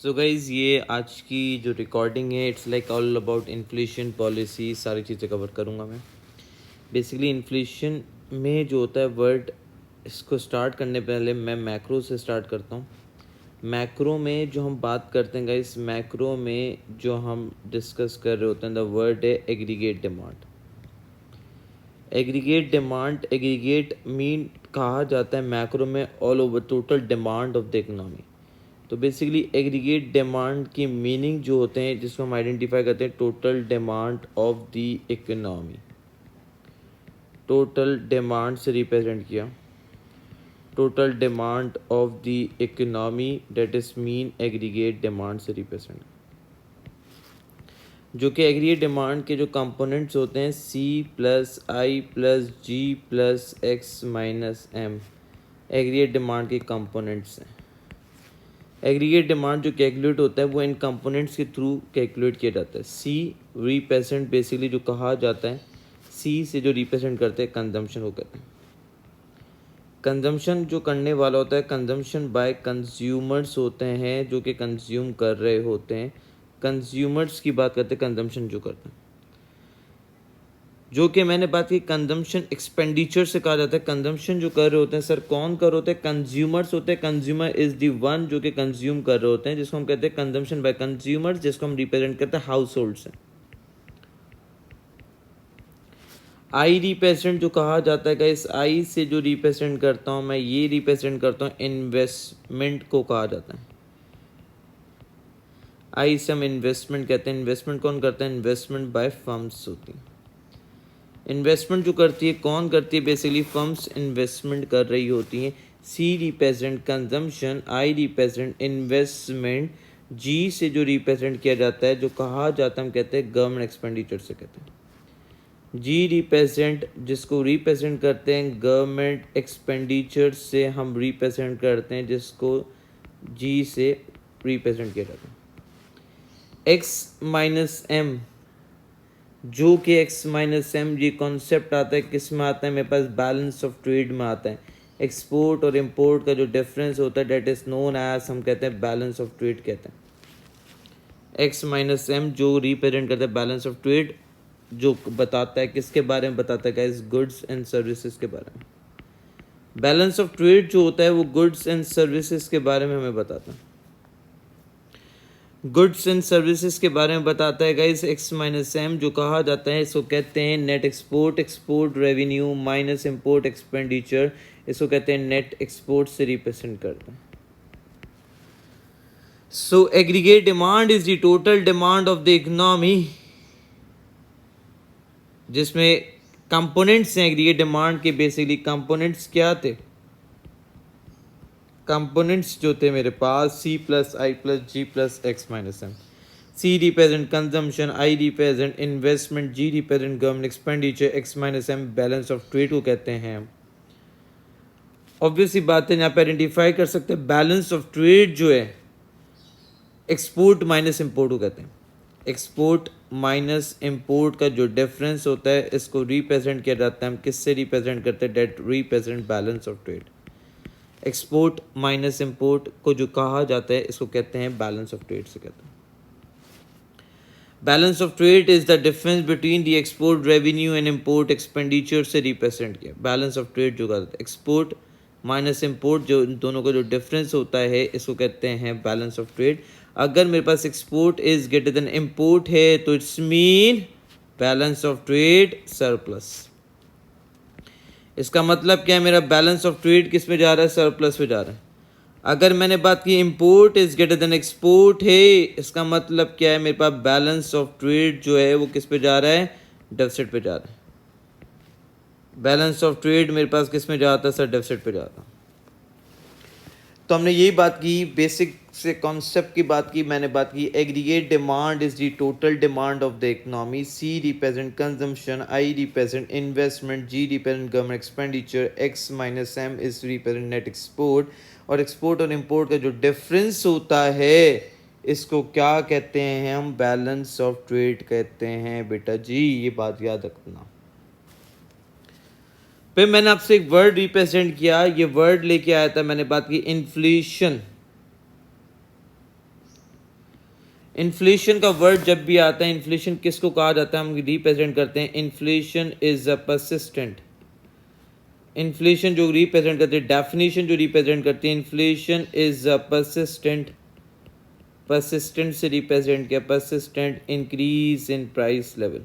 So guys ये आज की जो रिकॉर्डिंग है it's like all about inflation policy, सारी चीज़ें कवर करूँगा मैं। बेसिकली इन्फ्लेशन में जो होता है वर्ड, इसको स्टार्ट करने पहले मैं मैक्रो से स्टार्ट करता हूँ। मैक्रो में जो हम बात करते हैं गाइस, मैक्रो में जो हम डिस्कस कर रहे होते हैं द वर्ड है aggregate demand. Aggregate demand, aggregate mean कहा जाता है मैक्रो में all over total demand of the economy. तो बेसिकली एग्रीगेट डिमांड की मीनिंग जो होते हैं जिसको हम आइडेंटिफाई करते हैं total demand of the economy. Total demand से रिप्रेजेंट किया, total demand of the economy, that is mean aggregate demand से रिप्रेजेंट, जो कि एग्रीगेट डिमांड के जो कंपोनेंट्स होते हैं सी plus I plus G plus X minus M, aggregate demand के कंपोनेंट्स हैं। एग्रीगेट डिमांड जो कैलकुलेट होता है वो इन कंपोनेंट्स के थ्रू कैलकुलेट किया जाता है। सी रिप्रेजेंट, बेसिकली जो कहा जाता है सी से जो रिप्रेजेंट करते हैं कंजम्पशन को कहते हैं। कंजम्पशन जो करने वाला होता है, कंजम्पशन बाय कंज्यूमर्स होते हैं जो कि कंज्यूम कर रहे होते हैं। कंज्यूमर्स की बात करते हैं, कंजम्पशन जो करते हैं, जो कि मैंने बात की कंजम्पशन एक्सपेंडिचर से कहा जाता है। कंजम्पशन जो कर रहे होते हैं सर कौन कर रहे होते हैं? कंज्यूमर्स होते हैं। कंज्यूमर इज द वन जो कि कंज्यूम कर रहे होते हैं, जिसको हम कहते हैं कंजम्पशन बाय कंज्यूमर्स, जिसको हम रिप्रेजेंट करते हैं हाउस होल्ड से। आई रिप्रेजेंट जो कहा जाता है, इस आई से जो रिप्रेजेंट करता हूँ मैं, ये रिप्रेजेंट करता हूँ इन्वेस्टमेंट को कहा जाता है। आई से हम इन्वेस्टमेंट कहते हैं। इन्वेस्टमेंट कौन करता है? इन्वेस्टमेंट बाय फर्म्स होती है। इन्वेस्टमेंट जो करती है कौन करती है? बेसिकली फर्म्स इन्वेस्टमेंट कर रही होती हैं। C represent consumption, I represent investment, G से जो रिप्रेजेंट किया जाता है, जो कहा जाता है, हम कहते हैं गवर्नमेंट एक्सपेंडिचर से कहते हैं। जी रिप्रेजेंट जिसको रिप्रेजेंट करते हैं गवर्नमेंट एक्सपेंडिचर से हम रिप्रेजेंट करते हैं, जिसको जी से रिप्रेजेंट किया जाता है। एक्स माइनस एम, जो कि एक्स माइनस एम, ये कॉन्सेप्ट आता है किस में आता है? मेरे पास बैलेंस ऑफ ट्रेड में आता है। एक्सपोर्ट और इंपोर्ट का जो डिफरेंस होता है डेट इज नोन एज, हम कहते हैं बैलेंस ऑफ ट्रेड कहते हैं। एक्स माइनस एम जो रिप्रेजेंट करता है बैलेंस ऑफ ट्रेड, जो बताता है किसके बारे में? बताता है गाइस गुड्स एंड सर्विसेज के बारे में। बैलेंस ऑफ ट्रेड जो होता है वो गुड्स एंड सर्विसेज के बारे में हमें बताता है। गुड्स एंड सर्विसेज के बारे में बताता है गाइस एक्स माइनस एम, जो कहा जाता है इसको कहते हैं net export, export revenue minus import expenditure, इसको कहते हैं नेट एक्सपोर्ट से रिप्रेजेंट करता है। So aggregate demand is the total demand of the economy, जिसमें कंपोनेंट्स हैं एग्रीगेट डिमांड के। बेसिकली कंपोनेंट्स क्या थे? कंपोनेंट्स जो थे मेरे पास C plus I plus G plus X minus M. C represent consumption, I represent investment, G represent government expenditure, X minus M balance of trade को कहते हैं। ऑब्वियसली बात है, यहाँ पे आइडेंटिफाई कर सकते हैं बैलेंस ऑफ ट्रेड जो है एक्सपोर्ट माइनस इंपोर्ट को कहते हैं। एक्सपोर्ट माइनस इंपोर्ट का जो डिफरेंस होता है इसको रिप्रेजेंट किया जाता है, हम किससे रिप्रेजेंट करते हैं? That represent balance of trade. Export minus import को जो कहा जाता है इसको कहते हैं बैलेंस ऑफ ट्रेड से कहते हैं। Balance of trade is the difference between the export revenue and import expenditure से रिप्रेजेंट किया। बैलेंस ऑफ ट्रेड जो कहते हैं एक्सपोर्ट माइनस इंपोर्ट, जो इन दोनों का जो डिफरेंस होता है इसको कहते हैं बैलेंस ऑफ ट्रेड। अगर मेरे पास export is greater than import है तो it's mean balance of trade surplus. इसका मतलब क्या है? मेरा बैलेंस ऑफ ट्रेड किस में जा रहा है? सरप्लस में जा रहा है। अगर मैंने बात की import is greater then export है, इसका मतलब क्या है? मेरे पास बैलेंस ऑफ ट्रेड जो है वो किस पे जा रहा है? डेफिसिट पे जा रहा है। बैलेंस ऑफ ट्रेड मेरे पास किस में जाता है सर? डेफिसिट पे जाता है। तो हमने यही बात की, बेसिक से कॉन्सेप्ट की बात की। मैंने बात की aggregate demand is the total demand of the economy. C represent consumption, I represent investment, G represent government expenditure, X minus M is represent net export. और एक्सपोर्ट और इंपोर्ट का जो डिफरेंस होता है इसको क्या कहते हैं? हम बैलेंस ऑफ ट्रेड कहते हैं बेटा जी, ये बात याद रखना। फिर मैंने आपसे एक वर्ड रिप्रेजेंट किया, ये वर्ड लेके आया था, मैंने बात की इन्फ्लेशन। इन्फ्लेशन का वर्ड जब भी आता है, इन्फ्लेशन किसको कहा जाता है, हम रिप्रेजेंट करते हैं, inflation is a persistent. Inflation जो रिप्रेजेंट करते हैं, डेफिनेशन जो रिप्रेजेंट करती है, inflation is a persistent, persistent से रिप्रेजेंट किया, persistent increase in price level,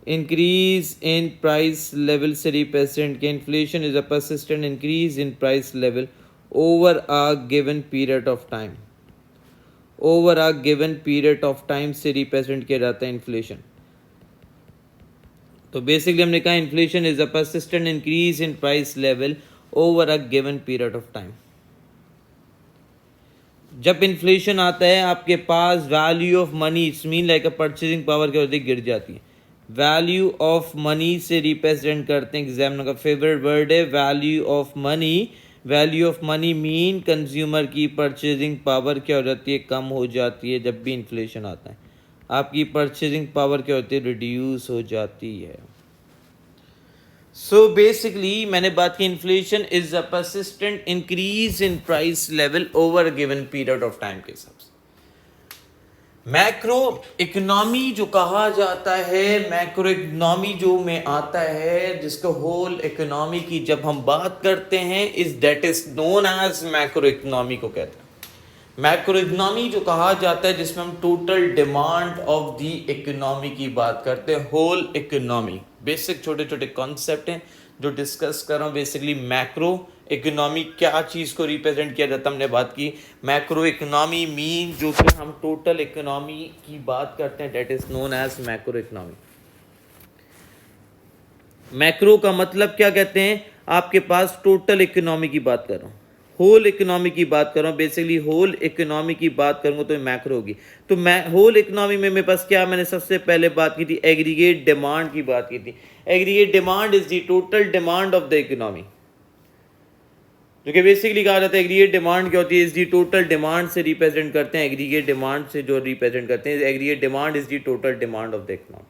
increase in price level से रिप्रेजेंट किया। Inflation is a persistent increase in price level over a given period of time, over a given period of time से represent किया जाता है inflation. तो basically हमने कहा inflation is a persistent increase in price level over a given period of time. जब inflation आता है आपके पास value of money, it's mean like a purchasing power क्या होती है, गिर जाती है। वैल्यू ऑफ मनी से रिप्रेजेंट करते हैं, एग्जामिनर का फेवरेट वर्ड है value of money. Value of money mean consumer की परचेजिंग पावर क्या हो जाती है, कम हो जाती है। जब भी इन्फ्लेशन आता है आपकी परचेजिंग पावर क्या होती है, रिड्यूस हो जाती है। सो बेसिकली मैंने बात की inflation is a persistent increase in price level over given period of time के हिसाब से। मैक्रो इकोनॉमी जो कहा जाता है, मैक्रो इकोनॉमी जो में आता है, जिसको होल इकोनॉमी की जब हम बात करते हैं, is that is known as macro economy को कहते हैं। मैक्रो इकोनॉमी जो कहा जाता है जिसमें हम total demand of the economy की बात करते हैं, होल इकोनॉमी। बेसिक छोटे छोटे कॉन्सेप्ट हैं जो डिस्कस कर रहा हूँ। बेसिकली मैक्रो इकोनॉमी क्या चीज़ को रिप्रेजेंट किया जाता है, हमने बात की। मैक्रो इकोनॉमी मीन जो कि हम टोटल इकोनॉमी की बात करते हैं, that is known as macro economy. Macro का मतलब क्या कहते हैं, आपके पास टोटल इकोनॉमी की बात कर रहा हूँ, होल इकोनॉमी की बात कर रहा हूँ। बेसिकली होल इकोनॉमी की बात करूंगा तो मैक्रो होगी। तो मैं होल इकोनॉमी में मेरे पास क्या, मैंने सबसे पहले बात की थी एग्रीगेट डिमांड की बात की थी। Aggregate demand is the total demand of the economy, जो कि बेसिकली कहा जाता है एग्रीगेट डिमांड क्या होती है, इज दी टोटल डिमांड से रिप्रेजेंट करते हैं। एग्रीगेट डिमांड से जो रिप्रेजेंट करते हैं, aggregate demand is the total demand of the economy.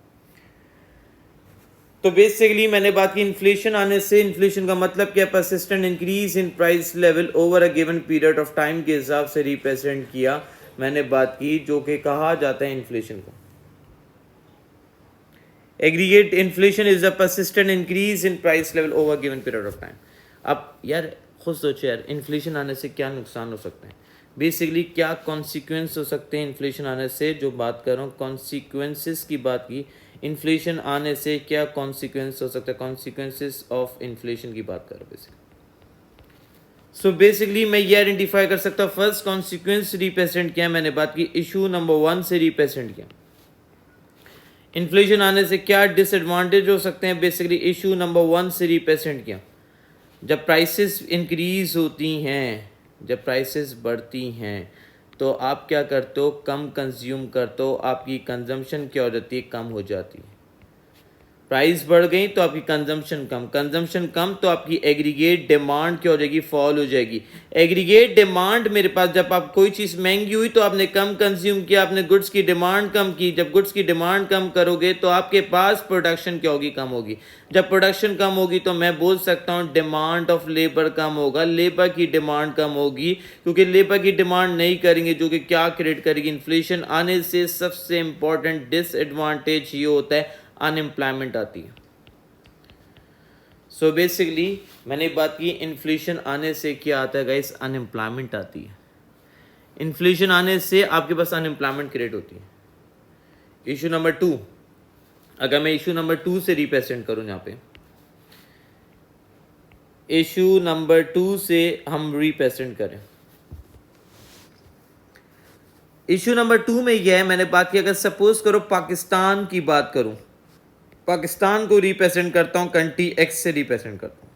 तो बेसिकली मैंने बात की इन्फ्लेशन आने से, इन्फ्लेशन का मतलब क्या, persistent increase in price level over a given period of time के हिसाब से रिप्रेजेंट किया मैंने बात की, जो कि कहा जाता है इन्फ्लेशन को। Aggregate inflation is a persistent increase in price level over given period of time. अब यार खुद सोचो यार, इन्फ्लेशन आने से क्या नुकसान हो सकते हैं, बेसिकली क्या कॉन्सिक्वेंस हो सकते हैं इन्फ्लेशन आने से, जो बात कर रहा हूँ कॉन्सिक्वेंसेस की बात की। इन्फ्लेशन आने से क्या कॉन्सिक्वेंस हो सकता है, कॉन्सिक्वेंसेस ऑफ इन्फ्लेशन की बात कर रहा हूँ बेसिकली। सो बेसिकली मैं ये आइडेंटिफाई कर सकता हूँ, फर्स्ट कॉन्सिक्वेंस रिप्रेजेंट किया मैंने बात की, इशू नंबर 1 से रिप्रेजेंट किया। इन्फ्लेशन आने से क्या डिसएडवांटेज हो सकते हैं, बेसिकली इशू नंबर 1 से रिप्रेजेंट किया। जब प्राइसेस इंक्रीज होती हैं, जब प्राइसेस बढ़ती हैं, तो आप क्या करते हो, कम कंज्यूम करते हो, आपकी कंजम्पशन क्या हो जाती है, कम हो जाती है। प्राइस बढ़ गई तो आपकी कंजम्पशन कम, कंजम्पशन कम तो आपकी एग्रीगेट डिमांड क्या हो जाएगी, फॉल हो जाएगी। एग्रीगेट डिमांड मेरे पास, जब आप कोई चीज़ महंगी हुई तो आपने कम कंज्यूम किया, आपने गुड्स की डिमांड कम की। जब गुड्स की डिमांड कम करोगे तो आपके पास प्रोडक्शन क्या होगी, कम होगी। जब प्रोडक्शन कम होगी तो मैं बोल सकता हूँ डिमांड ऑफ लेबर कम होगा, लेबर की डिमांड कम होगी, क्योंकि लेबर की डिमांड नहीं करेंगे, जो कि क्या क्रिएट करेगी, इन्फ्लेशन आने से सबसे इंपॉर्टेंट डिसएडवांटेज ये होता है, अनएम्प्लॉयमेंट आती है। सो बेसिकली मैंने बात की इन्फ्लेशन आने से क्या आता है गाइस, अनएम्प्लॉयमेंट आती है। इन्फ्लेशन आने से आपके पास अनएम्प्लॉयमेंट क्रिएट होती है। इशू नंबर 2, अगर मैं इशू नंबर 2 से रिप्रेजेंट करूं, यहाँ पे इशू नंबर 2 से हम रिप्रेजेंट करें, इशू नंबर 2 में यह है, मैंने बात की, अगर सपोज करो पाकिस्तान की बात करूं, पाकिस्तान को रिप्रेजेंट करता हूं, कंट्री एक्स से रिप्रेजेंट करता हूं।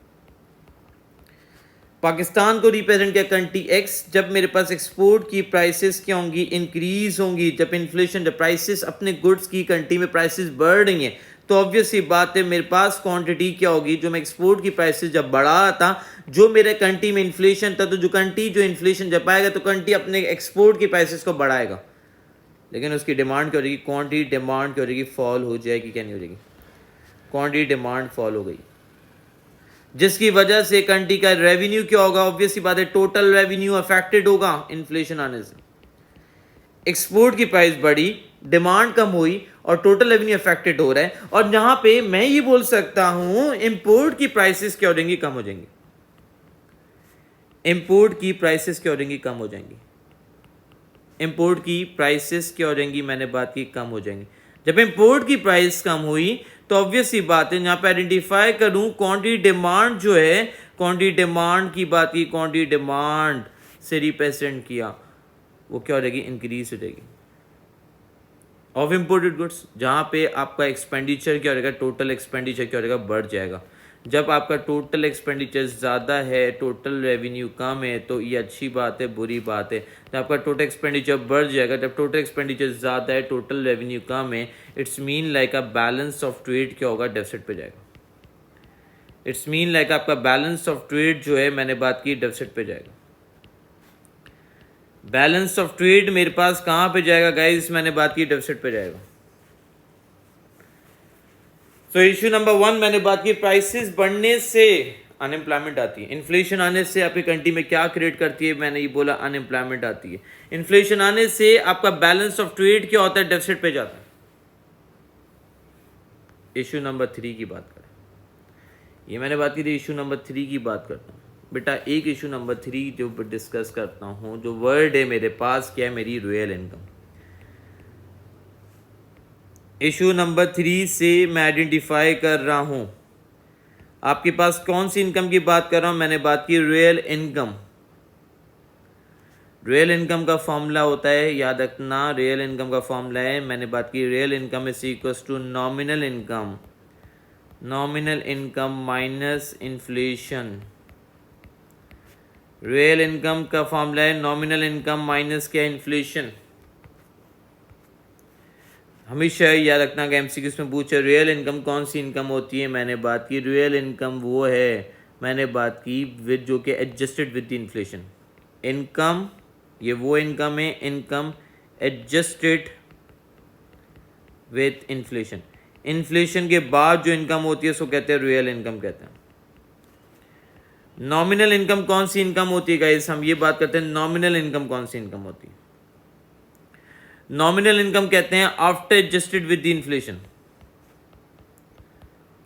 पाकिस्तान को रिप्रेजेंट किया कंट्री एक्स, जब मेरे पास एक्सपोर्ट की प्राइसेस क्या होंगी, इंक्रीज होंगी। जब इन्फ्लेशन, जब प्राइसेस अपने गुड्स की कंट्री में प्राइसेस बढ़ रही हैं, तो ऑब्वियस सी बात है मेरे पास क्वांटिटी क्या होगी, जो मैं एक्सपोर्ट की प्राइसेस जब बढ़ा था, जो मेरे कंट्री में इन्फ्लेशन था, तो जो कंट्री जो इन्फ्लेशन जब आएगा तो कंट्री अपने एक्सपोर्ट की प्राइसेस को बढ़ाएगा, लेकिन उसकी डिमांड क्या हो जाएगी, क्वांटिटी डिमांड क्या हो जाएगी, फॉल हो जाएगी। क्या नहीं हो जाएगी, क्वांटिटी डिमांड फॉल हो गई, जिसकी वजह से कंट्री का रेवेन्यू क्या होगा, ऑब्वियसली बात है टोटल रेवेन्यू अफेक्टेड होगा इन्फ्लेशन आने से। एक्सपोर्ट की प्राइस बढ़ी, डिमांड कम हुई और टोटल रेवेन्यू अफेक्टेड हो रहा है। और यहां पे मैं ये बोल सकता हूं इंपोर्ट की प्राइसेस क्या हो जाएंगी, कम हो जाएंगी। इंपोर्ट की प्राइसेस क्या हो जाएंगी, कम हो जाएंगी। इंपोर्ट की प्राइसेस क्या हो जाएंगी, मैंने बात की, कम हो जाएंगी। जब इंपोर्ट की प्राइस कम हुई तो ऑब्वियस सी बात है, यहां पे आइडेंटिफाई करूं क्वांटिटी डिमांड जो है, क्वांटिटी डिमांड की बात की, क्वांटिटी डिमांड से रिप्रेजेंट किया, वो क्या हो जाएगी, इंक्रीज हो जाएगी ऑफ इंपोर्टेड गुड्स। जहां पे आपका एक्सपेंडिचर क्या हो जाएगा, टोटल एक्सपेंडिचर क्या हो जाएगा, बढ़ जाएगा। जब आपका टोटल एक्सपेंडिचर ज़्यादा है, टोटल रेवेन्यू कम है, तो ये अच्छी बात है, बुरी बात है। जब आपका टोटल एक्सपेंडिचर बढ़ जाएगा, जब टोटल एक्सपेंडिचर ज़्यादा है, टोटल रेवेन्यू कम है, it's mean like a balance of trade क्या होगा, डेफिसिट पे जाएगा। इट्स मीन लाइक आपका बैलेंस ऑफ ट्रेड जो है, मैंने बात की, डेफिसिट पे जाएगा। बैलेंस ऑफ ट्रेड मेरे पास कहाँ पे जाएगा गाइस, मैंने बात की, डेफिसिट पे जाएगा। तो इश्यू नंबर 1 मैंने बात की, प्राइसेस बढ़ने से अनएम्प्लॉयमेंट आती है। इन्फ्लेशन आने से आपकी कंट्री में क्या क्रिएट करती है, मैंने ये बोला, अनएम्प्लॉयमेंट आती है। इन्फ्लेशन आने से आपका बैलेंस ऑफ ट्रेड क्या होता है, डेफिसिट पे जाता है। इश्यू नंबर 3 की बात करें, ये मैंने बात की थी, इश्यू नंबर 3 की बात करता हूँ बेटा। एक इशू नंबर 3 जो डिस्कस करता हूँ, जो वर्ड है मेरे पास, क्या है, मेरी रियल इनकम। इशू नंबर 3 से मैं आइडेंटिफाई कर रहा हूँ आपके पास कौन सी इनकम की बात कर रहा हूँ, मैंने बात की रियल इनकम। रियल इनकम का फॉर्मूला होता है, याद रखना, रियल इनकम का फॉर्मूला है, मैंने बात की, real income is equals to nominal income, nominal income minus inflation. Real income का फॉर्मूला है नॉमिनल इनकम माइनस क्या, इन्फ्लेशन। हमेशा याद रखना कि एमसीक्यूज़ में पूछे रियल इनकम कौन सी इनकम होती है, मैंने बात की रियल इनकम वो है, मैंने बात की विद जो कि adjusted with the inflation. Income ये वो इनकम है, income adjusted with inflation. Inflation के बाद जो इनकम होती है उसको कहते हैं रियल इनकम कहते हैं। नॉमिनल इनकम कौन सी इनकम होती है गाइस, हम ये बात करते हैं नॉमिनल इनकम कौन सी इनकम होती है। नॉमिनल इनकम कहते हैं after adjusted with the inflation.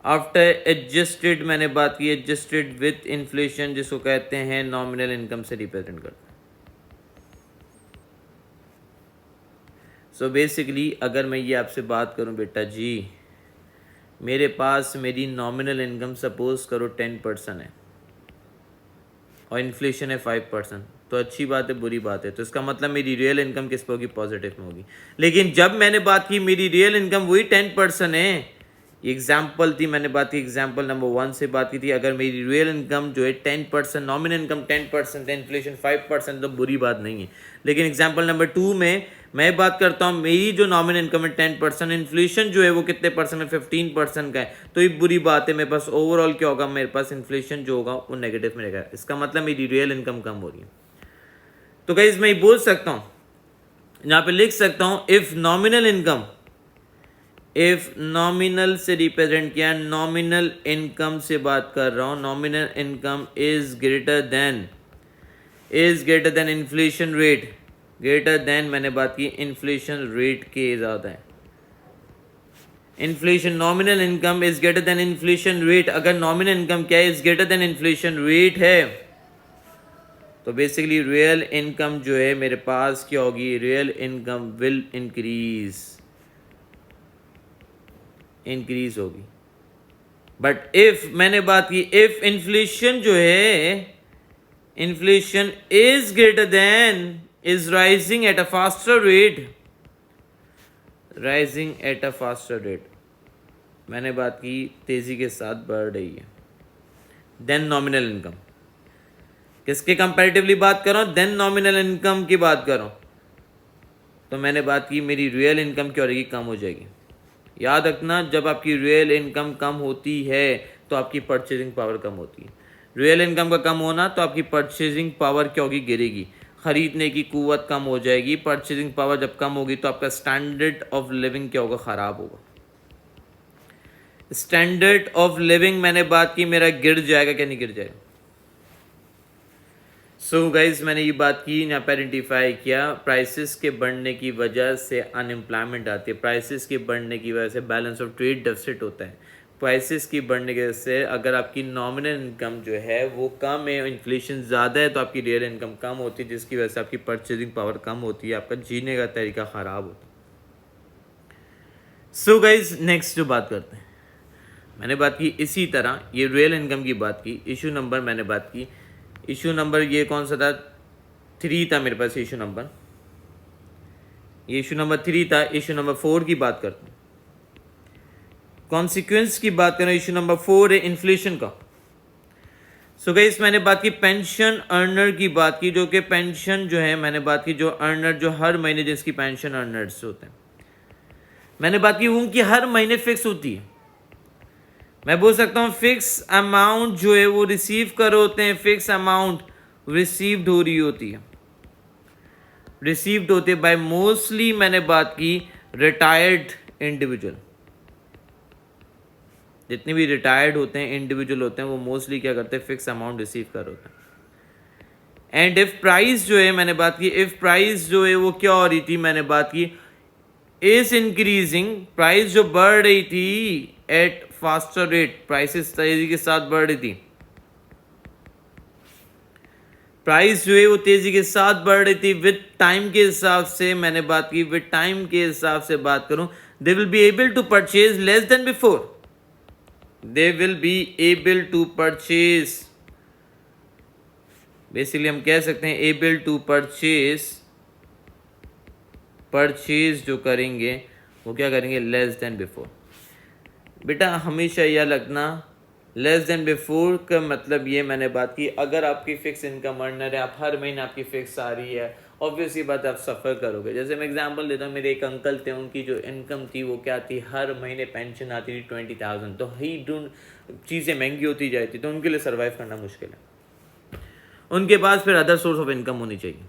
After adjusted मैंने बात की, एडजस्टेड विद इन्फ्लेशन जिसको कहते हैं नॉमिनल इनकम से रिप्रेजेंट करते हैं। सो बेसिकली अगर मैं ये आपसे बात करूं बेटा जी, मेरे पास मेरी नॉमिनल इनकम सपोज करो 10% है और इन्फ्लेशन है 5%, तो अच्छी बात है, बुरी बात है। तो इसका मतलब मेरी रियल इनकम किस पर होगी, पॉजिटिव में होगी। लेकिन जब मैंने बात की मेरी रियल इनकम वही 10% है, एग्जाम्पल थी, मैंने बात की एग्जाम्पल नंबर 1 से बात की थी, अगर मेरी रियल इनकम जो है 10%, नॉमिनल इनकम 10% है, इन्फ्लेशन 5%, तो बुरी बात नहीं है। लेकिन एग्जाम्पल नंबर 2 में मैं बात करता हूँ मेरी जो नॉमिनल इनकम है 10%, इन्फ्लेशन जो है वो कितने परसेंट है, 15% का है, तो ये बुरी बात है। मेरे पास ओवरऑल क्या होगा, मेरे पास इन्फ्लेशन जो होगा वो नेगेटिव में रहेगा। इसका मतलब मेरी रियल इनकम कम हो रही है। तो गाइस मैं बोल सकता हूँ, यहाँ पे लिख सकता हूँ, if nominal income, if nominal से रिप्रेजेंट किया, नॉमिनल इनकम से बात कर रहा हूँ, nominal income is greater then inflation rate, greater than मैंने बात की इन्फ्लेशन रेट के ज़्यादा है। Inflation, nominal income is greater then inflation rate. अगर नॉमिनल इनकम क्या है, is greater then inflation rate है, तो बेसिकली रियल इनकम जो है मेरे पास क्या होगी, रियल इनकम विल इंक्रीज होगी। बट इफ मैंने बात की, इफ इन्फ्लेशन जो है, inflation is greater then, is rising at a faster rate, rising at a faster rate, मैंने बात की तेजी के साथ बढ़ रही है, देन नॉमिनल इनकम, किसके कंपैरेटिवली बात कर रहा हूं, देन नॉमिनल इनकम की बात कर रहा हूं, तो मैंने बात की मेरी रियल इनकम क्या हो जाएगी, कम हो जाएगी। याद रखना, जब आपकी रियल इनकम कम होती है तो आपकी परचेजिंग पावर कम होती है। रियल इनकम का कम होना तो आपकी परचेजिंग पावर क्या होगी, गिरेगी, खरीदने की कुव्वत कम हो जाएगी। परचेजिंग पावर जब कम होगी तो आपका स्टैंडर्ड ऑफ लिविंग क्या होगा, ख़राब होगा। स्टैंडर्ड ऑफ लिविंग मैंने बात की मेरा गिर जाएगा, क्या नहीं गिर जाएगा। सो गाइज मैंने ये बात की, यहाँ पे आइडेंटिफाई किया प्राइसेस के बढ़ने की वजह से अनएम्प्लॉयमेंट आती है, प्राइसेस के बढ़ने की वजह से बैलेंस ऑफ ट्रेड डेफिसिट होता है, प्राइसेस की बढ़ने की वजह से अगर आपकी नॉमिनल इनकम जो है वो कम है, इन्फ्लेशन ज़्यादा है, तो आपकी रियल इनकम कम होती है, जिसकी वजह से आपकी परचेजिंग पावर कम होती है, आपका जीने का तरीका ख़राब होता है। सो गाइज नेक्स्ट जो बात करते हैं, मैंने बात की इसी तरह ये रियल इनकम की बात की, इशू नंबर मैंने बात की, इशू नंबर ये कौन सा था, 3 था मेरे पास इशू नंबर, ये इशू नंबर 3 था। इशू नंबर 4 की बात करते हैं, कॉन्सिक्वेंस की बात करें, इशू नंबर 4 है इन्फ्लेशन का। सो गाइस मैंने बात की पेंशन अर्नर की बात की, जो कि पेंशन जो है मैंने बात की जो अर्नर जो हर महीने जिसकी पेंशन अर्नर्स होते हैं, मैंने बात की उनकी हर महीने फिक्स होती है। मैं बोल सकता हूँ फिक्स अमाउंट जो है वो रिसीव कर होते हैं, फिक्स अमाउंट रिसीव्ड हो रही होती है, रिसीव्ड होते बाय मोस्टली मैंने बात की रिटायर्ड इंडिविजुअल, जितने भी रिटायर्ड होते हैं इंडिविजुअल होते हैं वो मोस्टली क्या करते हैं, फिक्स अमाउंट रिसीव कर होते हैं। एंड इफ प्राइस जो है मैंने बात की, इफ प्राइस जो है वो क्या हो रही थी, मैंने बात की इज इंक्रीजिंग, प्राइस जो बढ़ रही थी एट फास्टर रेट, प्राइसेस तेजी के साथ बढ़ रही थी, प्राइस जो है वो तेजी के साथ बढ़ रही थी विद टाइम के हिसाब से, मैंने बात की विद टाइम के हिसाब से बात करूं, they will be able to purchase less than before, they will be able to purchase, basically हम कह सकते हैं एबल टू परचेज, परचेज जो करेंगे वो क्या करेंगे, लेस देन बिफोर। बेटा हमेशा यह लगना लेस देन बिफोर का मतलब ये मैंने बात की, अगर आपकी फिक्स इनकम अर्नर है, आप हर महीने आपकी फिक्स आ रही है, ऑब्वियसली बात आप सफ़र करोगे। जैसे मैं एग्जांपल देता हूँ, मेरे एक अंकल थे, उनकी जो इनकम थी वो क्या थी, हर महीने पेंशन आती थी 20,000, तो ही ढूंढ चीज़ें महंगी होती जाती, तो उनके लिए सर्वाइव करना मुश्किल है। उनके पास फिर अदर सोर्स ऑफ इनकम होनी चाहिए,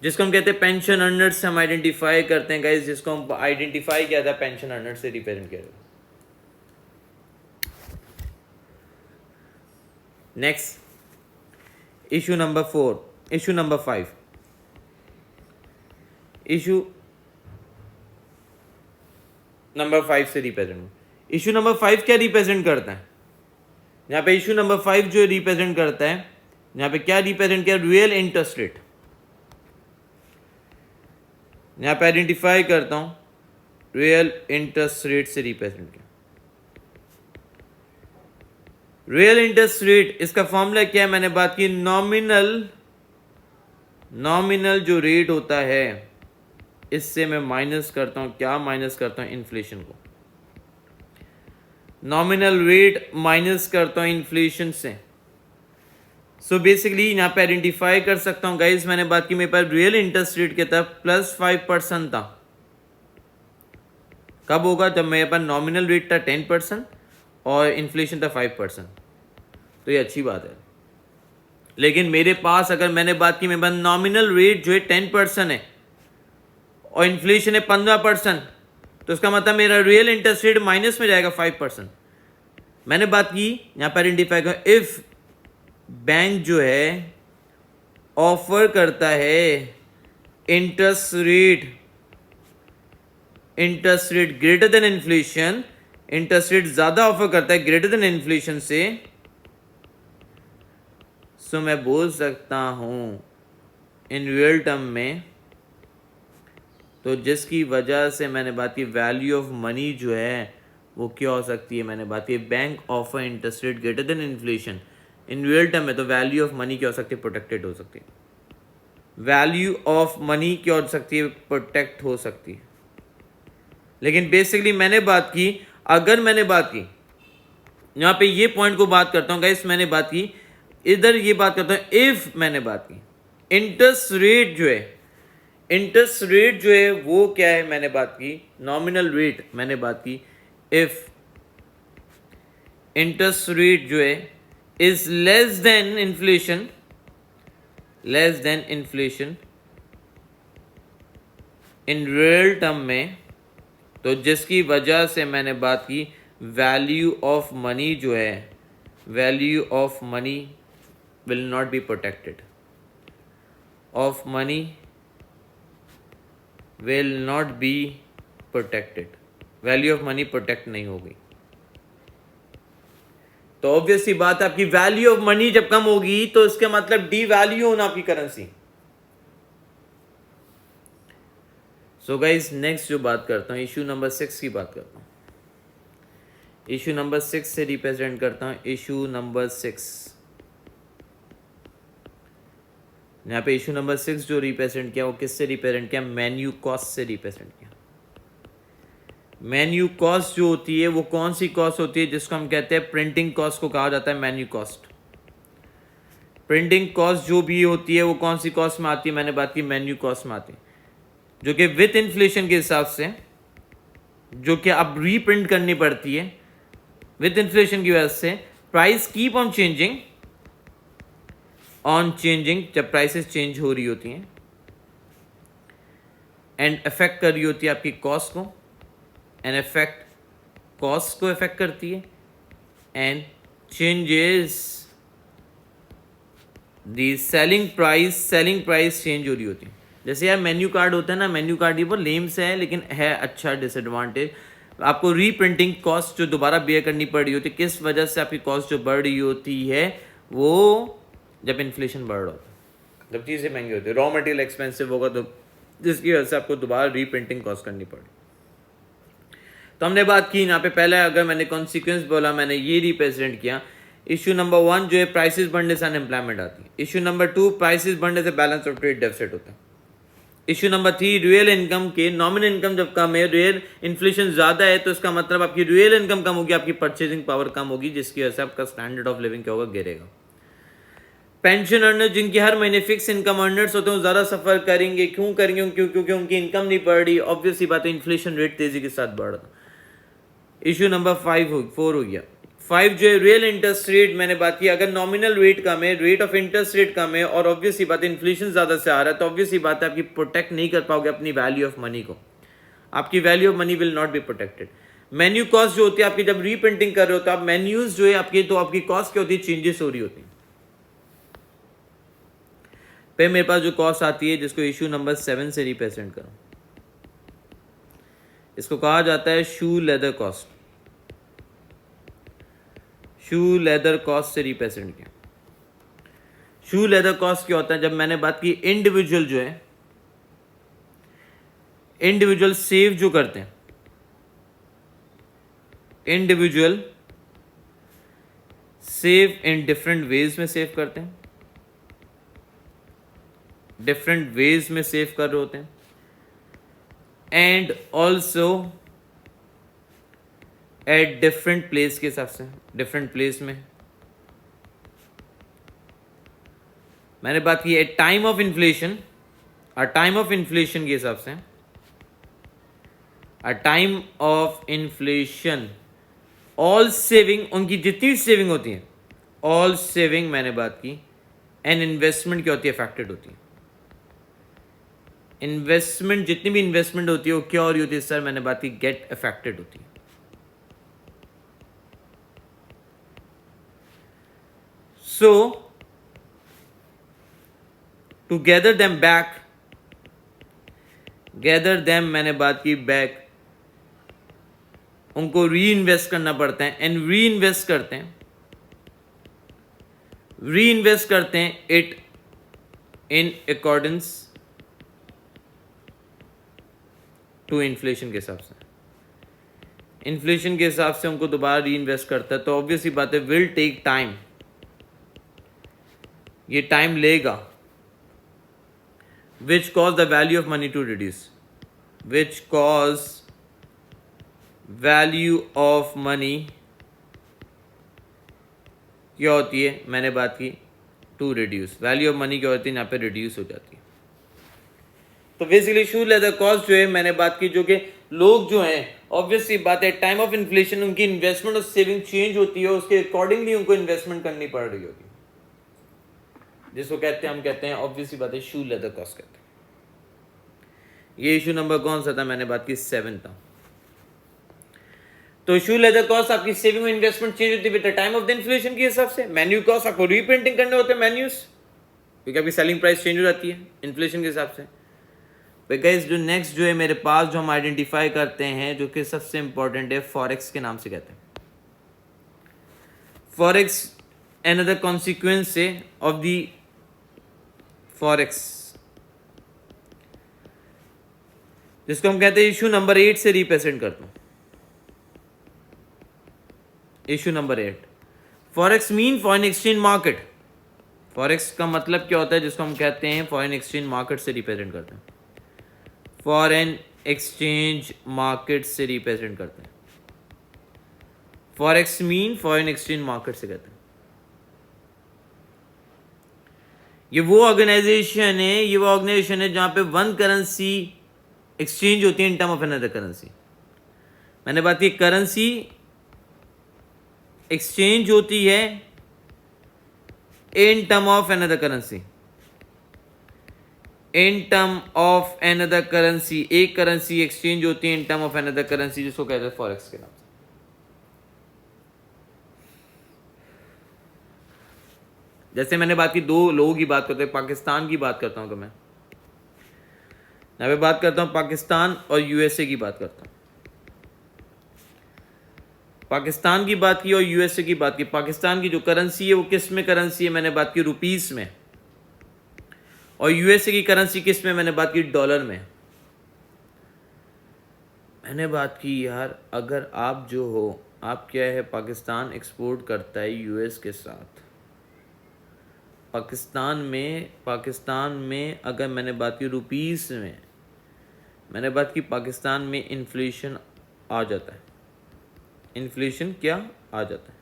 जिसको हम कहते हैं पेंशन अर्नर्स से हम आइडेंटिफाई करते हैं गाइस, जिसको हम आइडेंटिफाई किया था पेंशन अर्नर्स से रिप्रेजेंट किया था। Next issue number 4, issue number 5, issue number 5 से रिप्रेजेंट, इशू नंबर 5 क्या रिप्रेजेंट करता है, यहाँ पे इशू नंबर 5 जो रिप्रेजेंट करता है, यहाँ पे क्या रिप्रेजेंट किया, रियल इंटरेस्ट रेट, यहाँ पे आइडेंटिफाई करता हूं रियल इंटरेस्ट रेट से रिप्रेजेंट किया। रियल इंटरेस्ट रेट इसका फॉर्मूला क्या है, मैंने बात की नॉमिनल जो रेट होता है इससे मैं माइनस करता हूं, क्या माइनस करता हूं, इन्फ्लेशन को, नॉमिनल रेट माइनस करता हूं इन्फ्लेशन से। सो बेसिकली यहाँ पे आइडेंटिफाई कर सकता हूँ गाइज, मैंने बात की मेरे पास रियल इंटरेस्ट रेट के तब +5% था, कब होगा, जब मेरे पास नॉमिनल रेट था 10% और इन्फ्लेशन था 5%, तो ये अच्छी बात है। लेकिन मेरे पास अगर मैंने बात की मेरे पास नॉमिनल रेट जो है 10% है और इन्फ्लेशन है 15%, तो इसका मतलब मेरा रियल इंटरेस्ट रेट माइनस में जाएगा 5%। मैंने बात की यहाँ पर आइडेंटिफाई कर, इफ बैंक जो है ऑफर करता है interest rate greater than inflation, interest rate ज्यादा ऑफर करता है ग्रेटर देन इन्फ्लेशन से, सो मैं बोल सकता हूं इन रियल टर्म में, तो जिसकी वजह से मैंने बात की वैल्यू ऑफ मनी जो है वो क्या हो सकती है, मैंने बात की bank offer interest rate greater than inflation, in real term में तो वैल्यू ऑफ मनी क्या हो सकती है, प्रोटेक्टेड हो सकती है, वैल्यू ऑफ मनी क्या हो सकती है, प्रोटेक्ट हो सकती है। लेकिन बेसिकली मैंने बात की, अगर मैंने बात की यहाँ पे ये पॉइंट को बात करता हूँ गाइस, मैंने बात की इधर ये बात करता हूँ, इफ मैंने बात की इंटरेस्ट रेट जो है वो क्या है, मैंने बात की नॉमिनल रेट, मैंने बात की इफ इंटरेस्ट रेट जो है is less than inflation in real term में, तो जिसकी वजह से मैंने बात की वैल्यू ऑफ मनी जो है, value of money will not be protected. Of money will not be protected. Value of money protect नहीं होगी। तो ऑब्वियस सी बात है, आपकी वैल्यू ऑफ मनी जब कम होगी तो इसका मतलब डी वैल्यू होना आपकी करेंसी। सो गाइस, नेक्स्ट जो बात करता हूं, इशू नंबर 6 की बात करता हूं। इशू नंबर 6 से रिप्रेजेंट करता हूं इशू नंबर 6। यहाँ पे इशू नंबर 6 जो रिप्रेजेंट किया वो किससे रिप्रेजेंट किया? मेन्यू कॉस्ट से रिप्रेजेंट किया। मेन्यू कॉस्ट जो होती है वो कौन सी कॉस्ट होती है? जिसको हम कहते हैं प्रिंटिंग कॉस्ट को कहा जाता है मेन्यू कॉस्ट। प्रिंटिंग कॉस्ट जो भी होती है वो कौन सी कॉस्ट में आती है? मैंने बात की मेन्यू कॉस्ट में आती है, जो कि विथ इन्फ्लेशन के हिसाब से, जो कि अब रीप्रिंट करनी पड़ती है विथ इन्फ्लेशन की वजह से। प्राइस कीप ऑन चेंजिंग, जब प्राइसेस चेंज हो रही होती हैं एंड अफेक्ट कर रही होती है आपकी कॉस्ट को, एंड अफेक्ट कॉस्ट को अफेक्ट करती है and changes the selling price change हो रही होती है। जैसे यार मेन्यू कार्ड होता है ना, मेन्यू कार्ड ये बहुत लेम से है लेकिन है अच्छा डिसएडवांटेज। आपको रीप्रिंटिंग कॉस्ट जो दोबारा बेयर करनी पड़ रही होती है, किस वजह से आपकी कॉस्ट जो बढ़ रही होती है वो जब इन्फ्लेशन बढ़ रहा होता है, जब चीज़ें महंगी होती है, रॉ मटेरियल एक्सपेंसिव होगा तो जिसकी वजह से आपको दोबारा रीप्रिंटिंग कॉस्ट करनी पड़ी। तो हमने बात की यहाँ पे, पहले अगर मैंने कॉन्सिक्वेंस बोला, मैंने ये रिप्रेजेंट किया। इशू नंबर 1 जो है प्राइसेस बढ़ने से अनएम्प्लॉयमेंट आती है। इशू नंबर 2 प्राइसेस बढ़ने से बैलेंस ऑफ ट्रेड डेफिसिट होता है। इशू नंबर 3 रियल इनकम के, नॉमिनल इनकम जब कम है, रियल इन्फ्लेशन ज्यादा है, तो इसका मतलब आपकी रियल इनकम कम होगी, आपकी परचेजिंग पावर कम होगी, जिसकी वजह से आपका स्टैंडर्ड ऑफ लिविंग क्या होगा? गिरेगा। पेंशन अर्नर जिनकी हर महीने फिक्स इनकम अर्नर्स होते हैं, ज्यादा सफर करेंगे। क्यों करेंगे? क्योंकि उनकी इनकम नहीं बढ़ रही। ऑब्वियस ही बात है, इन्फ्लेशन रेट तेजी के साथ बढ़ रहा। इशू नंबर 4 हो गया। 5 जो है रियल इंटरेस्ट रेट, मैंने बात की, अगर नॉमिनल रेट कम है, रेट ऑफ इंटरेस्ट रेट कम है और ऑब्वियस ही बात है इन्फ्लेशन ज्यादा से आ रहा है, तो ऑब्वियस ही बात है आपकी प्रोटेक्ट नहीं कर पाओगे अपनी वैल्यू ऑफ मनी को। आपकी value of money will not be protected. Menu cost जो होती है आपकी, जब रीप्रिंटिंग कर रहे हो तो आप मेन्यूज जो है आपकी, तो आपकी कॉस्ट क्या होती है? चेंजेस हो रही होती है। फिर मेरे पास जो कॉस्ट आती है, जिसको इशू नंबर 7 से रिप्रेजेंट करो, इसको कहा जाता है शू लेदर कॉस्ट। शू लेदर कॉस्ट से रिप्रेजेंट किया। शू लेदर कॉस्ट क्या होता है? जब मैंने बात की इंडिविजुअल जो है, इंडिविजुअल सेव जो करते हैं, individual save in different ways में सेव करते हैं, डिफरेंट वेज में सेव कर रहे होते हैं, and also at different place के हिसाब से, डिफरेंट प्लेस में। मैंने बात की at time of inflation, time of inflation के हिसाब से, time of inflation all saving, उनकी जितनी सेविंग होती है, ऑल सेविंग मैंने बात की, एंड इन्वेस्टमेंट क्या होती है? अफेक्टेड होती है। इन्वेस्टमेंट, जितनी भी इन्वेस्टमेंट होती है वो क्या हो रही होती है सर? मैंने बात की गेट अफेक्टेड होती है। So, to gather them back, मैंने बात की बैक, उनको री इन्वेस्ट करना पड़ता है, एंड री इन्वेस्ट करते हैं it in accordance to inflation के हिसाब से। इन्फ्लेशन के हिसाब से उनको दोबारा री इन्वेस्ट करता है, तो ऑब्वियसली बात है विल टेक टाइम, ये टाइम लेगा, which cause the value of money to reduce, which cause value of money क्या होती है? मैंने बात की to reduce, value of money क्या होती है? यहाँ पे रिड्यूस हो जाती है। तो बेसिकली शू लेदर कॉस्ट जो है मैंने बात की, जो कि लोग जो हैं, ऑब्वियसली बात है टाइम ऑफ इन्फ्लेशन उनकी इन्वेस्टमेंट और सेविंग चेंज होती है, उसके अकॉर्डिंगली उनको इन्वेस्टमेंट करनी पड़ रही होती है, जिसको कहते हैं, हम कहते हैं ऑब्वियसली बात है शू लेदर कॉस्ट कहते हैं। ये इशू नंबर कौन सा था? मैंने बात की 7 था। तो इशू लेदर कॉस्ट आपकी सेविंग और इन्वेस्टमेंट चेंज होती है with the time of the inflation के हिसाब से। मेन्यू कॉस्ट आपको रीप्रिंटिंग करने होते हैं मेन्यूज, क्योंकि आपकी सेलिंग प्राइस चेंज हो जाती है इन्फ्लेशन के हिसाब से। गाइस जो नेक्स्ट जो है मेरे पास जो हम आइडेंटिफाई करते हैं जो कि सबसे इंपॉर्टेंट है, फॉरेक्स के नाम से कहते हैं। फॉरेक्स अनदर कॉन्सिक्वेंस है ऑफ द फॉरेक्स, जिसको हम कहते हैं इशू नंबर 8 से रिप्रेजेंट करता हूं। Issue number 8, forex mean foreign exchange market. Forex का मतलब क्या होता है, जिसको हम कहते हैं फॉरेन एक्सचेंज मार्केट से रिप्रेजेंट करते हैं। फॉरेन एक्सचेंज मार्केट से रिप्रेजेंट करते हैं। Forex mean foreign exchange market से कहते हैं। ये वो ऑर्गेनाइजेशन है जहां पे वन करेंसी एक्सचेंज होती है in term of another currency. मैंने बात की करेंसी एक्सचेंज होती है in term of another currency. In term of another currency, एक करेंसी एक्सचेंज होती है in term of another currency, जिसको कहते हैं फॉरेक्स के नाम से। जैसे मैंने बात की, दो लोगों की बात करते हैं, पाकिस्तान की बात करता हूं तो मैं यहां पे बात करता हूं पाकिस्तान और यूएसए की बात करता हूं। पाकिस्तान की बात की और यूएसए की बात की। पाकिस्तान की जो करेंसी है वो किस में करेंसी है, मैंने बात की रुपीस में। और यूएसए की करेंसी किस में, मैंने बात की डॉलर में। मैंने बात की यार, अगर आप जो हो, आप क्या है, पाकिस्तान एक्सपोर्ट करता है यूएस के साथ। पाकिस्तान में अगर मैंने बात की रुपीस में, मैंने बात की पाकिस्तान में इन्फ्लेशन आ जाता है। इन्फ्लेशन क्या आ जाता है,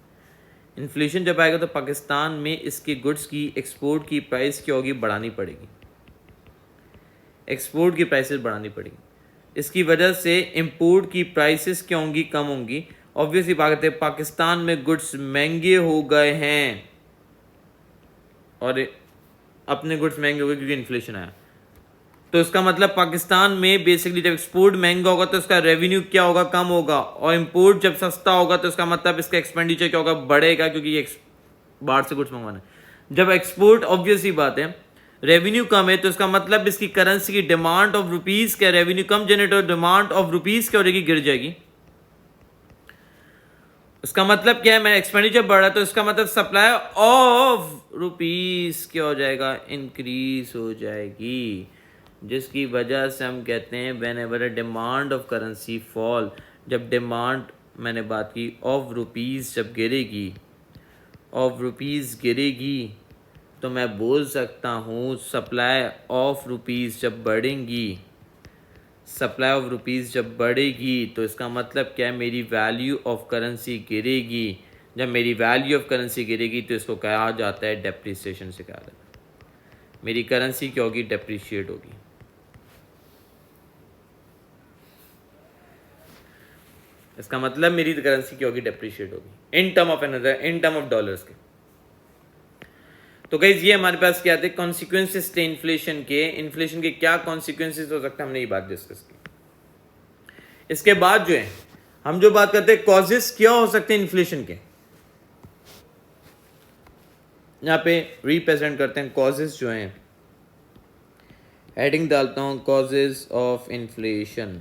इन्फ्लेशन जब आएगा तो पाकिस्तान में इसके गुड्स की एक्सपोर्ट की प्राइस क्या होगी, बढ़ानी पड़ेगी। एक्सपोर्ट की प्राइसेस बढ़ानी पड़ेगी। इसकी वजह से इंपोर्ट की प्राइसेस क्या होंगी, कम होंगी। ऑब्वियसली बात है, पाकिस्तान में गुड्स महंगे हो गए हैं और अपने गुड्स महंगे हो गए क्योंकि इन्फ्लेशन आया। तो इसका मतलब पाकिस्तान में बेसिकली जब एक्सपोर्ट महंगा होगा तो इसका रेवेन्यू क्या होगा, कम होगा। और इंपोर्ट जब सस्ता होगा तो इसका मतलब इसका एक्सपेंडिचर क्या होगा, बढ़ेगा, क्योंकि ये बाहर से गुड्स मंगवाना है। जब एक्सपोर्ट, ऑब्वियसली बात है, रेवेन्यू कम है तो इसका मतलब इसकी करेंसी की डिमांड ऑफ रुपीस क्या, रेवेन्यू कम जनरेट हो, डिमांड ऑफ रुपीस क्या हो जाएगी, गिर जाएगी। इसका मतलब क्या है, मेरा एक्सपेंडिचर बढ़ रहा है तो इसका मतलब सप्लाई ऑफ रुपीस क्या हो जाएगा, इंक्रीज हो जाएगी। जिसकी वजह से हम कहते हैं when ever a demand of currency fall, जब डिमांड, मैंने बात की ऑफ रुपीस जब गिरेगी, ऑफ रुपीस गिरेगी, तो मैं बोल सकता हूँ सप्लाई ऑफ रुपीस जब बढ़ेंगी, सप्लाई ऑफ रुपीस जब बढ़ेगी तो इसका मतलब क्या है, मेरी वैल्यू ऑफ करेंसी गिरेगी। जब मेरी वैल्यू ऑफ करेंसी गिरेगी तो इसको कहा जाता है डेप्रिसिएशन से कहा जाता है। मेरी करेंसी क्या होगी, डेप्रिशिएट होगी। इसका मतलब मेरी करेंसी क्या होगी, डेप्रिशिएट होगी in term of another, in term of dollars के। तो गाइस ये हमारे पास क्या थे, कॉन्सिक्वेंसेस थे इन्फ्लेशन के। इन्फ्लेशन के क्या कॉन्सिक्वेंसेस हो सकते हैं, हमने ये बात डिस्कस की। इसके बाद जो है हम जो बात करते हैं कॉजेस क्या हो सकते हैं इन्फ्लेशन के, यहाँ पे रिप्रेजेंट करते हैं कॉजेस जो हैं। हेडिंग डालता हूं कॉजेस ऑफ इन्फ्लेशन।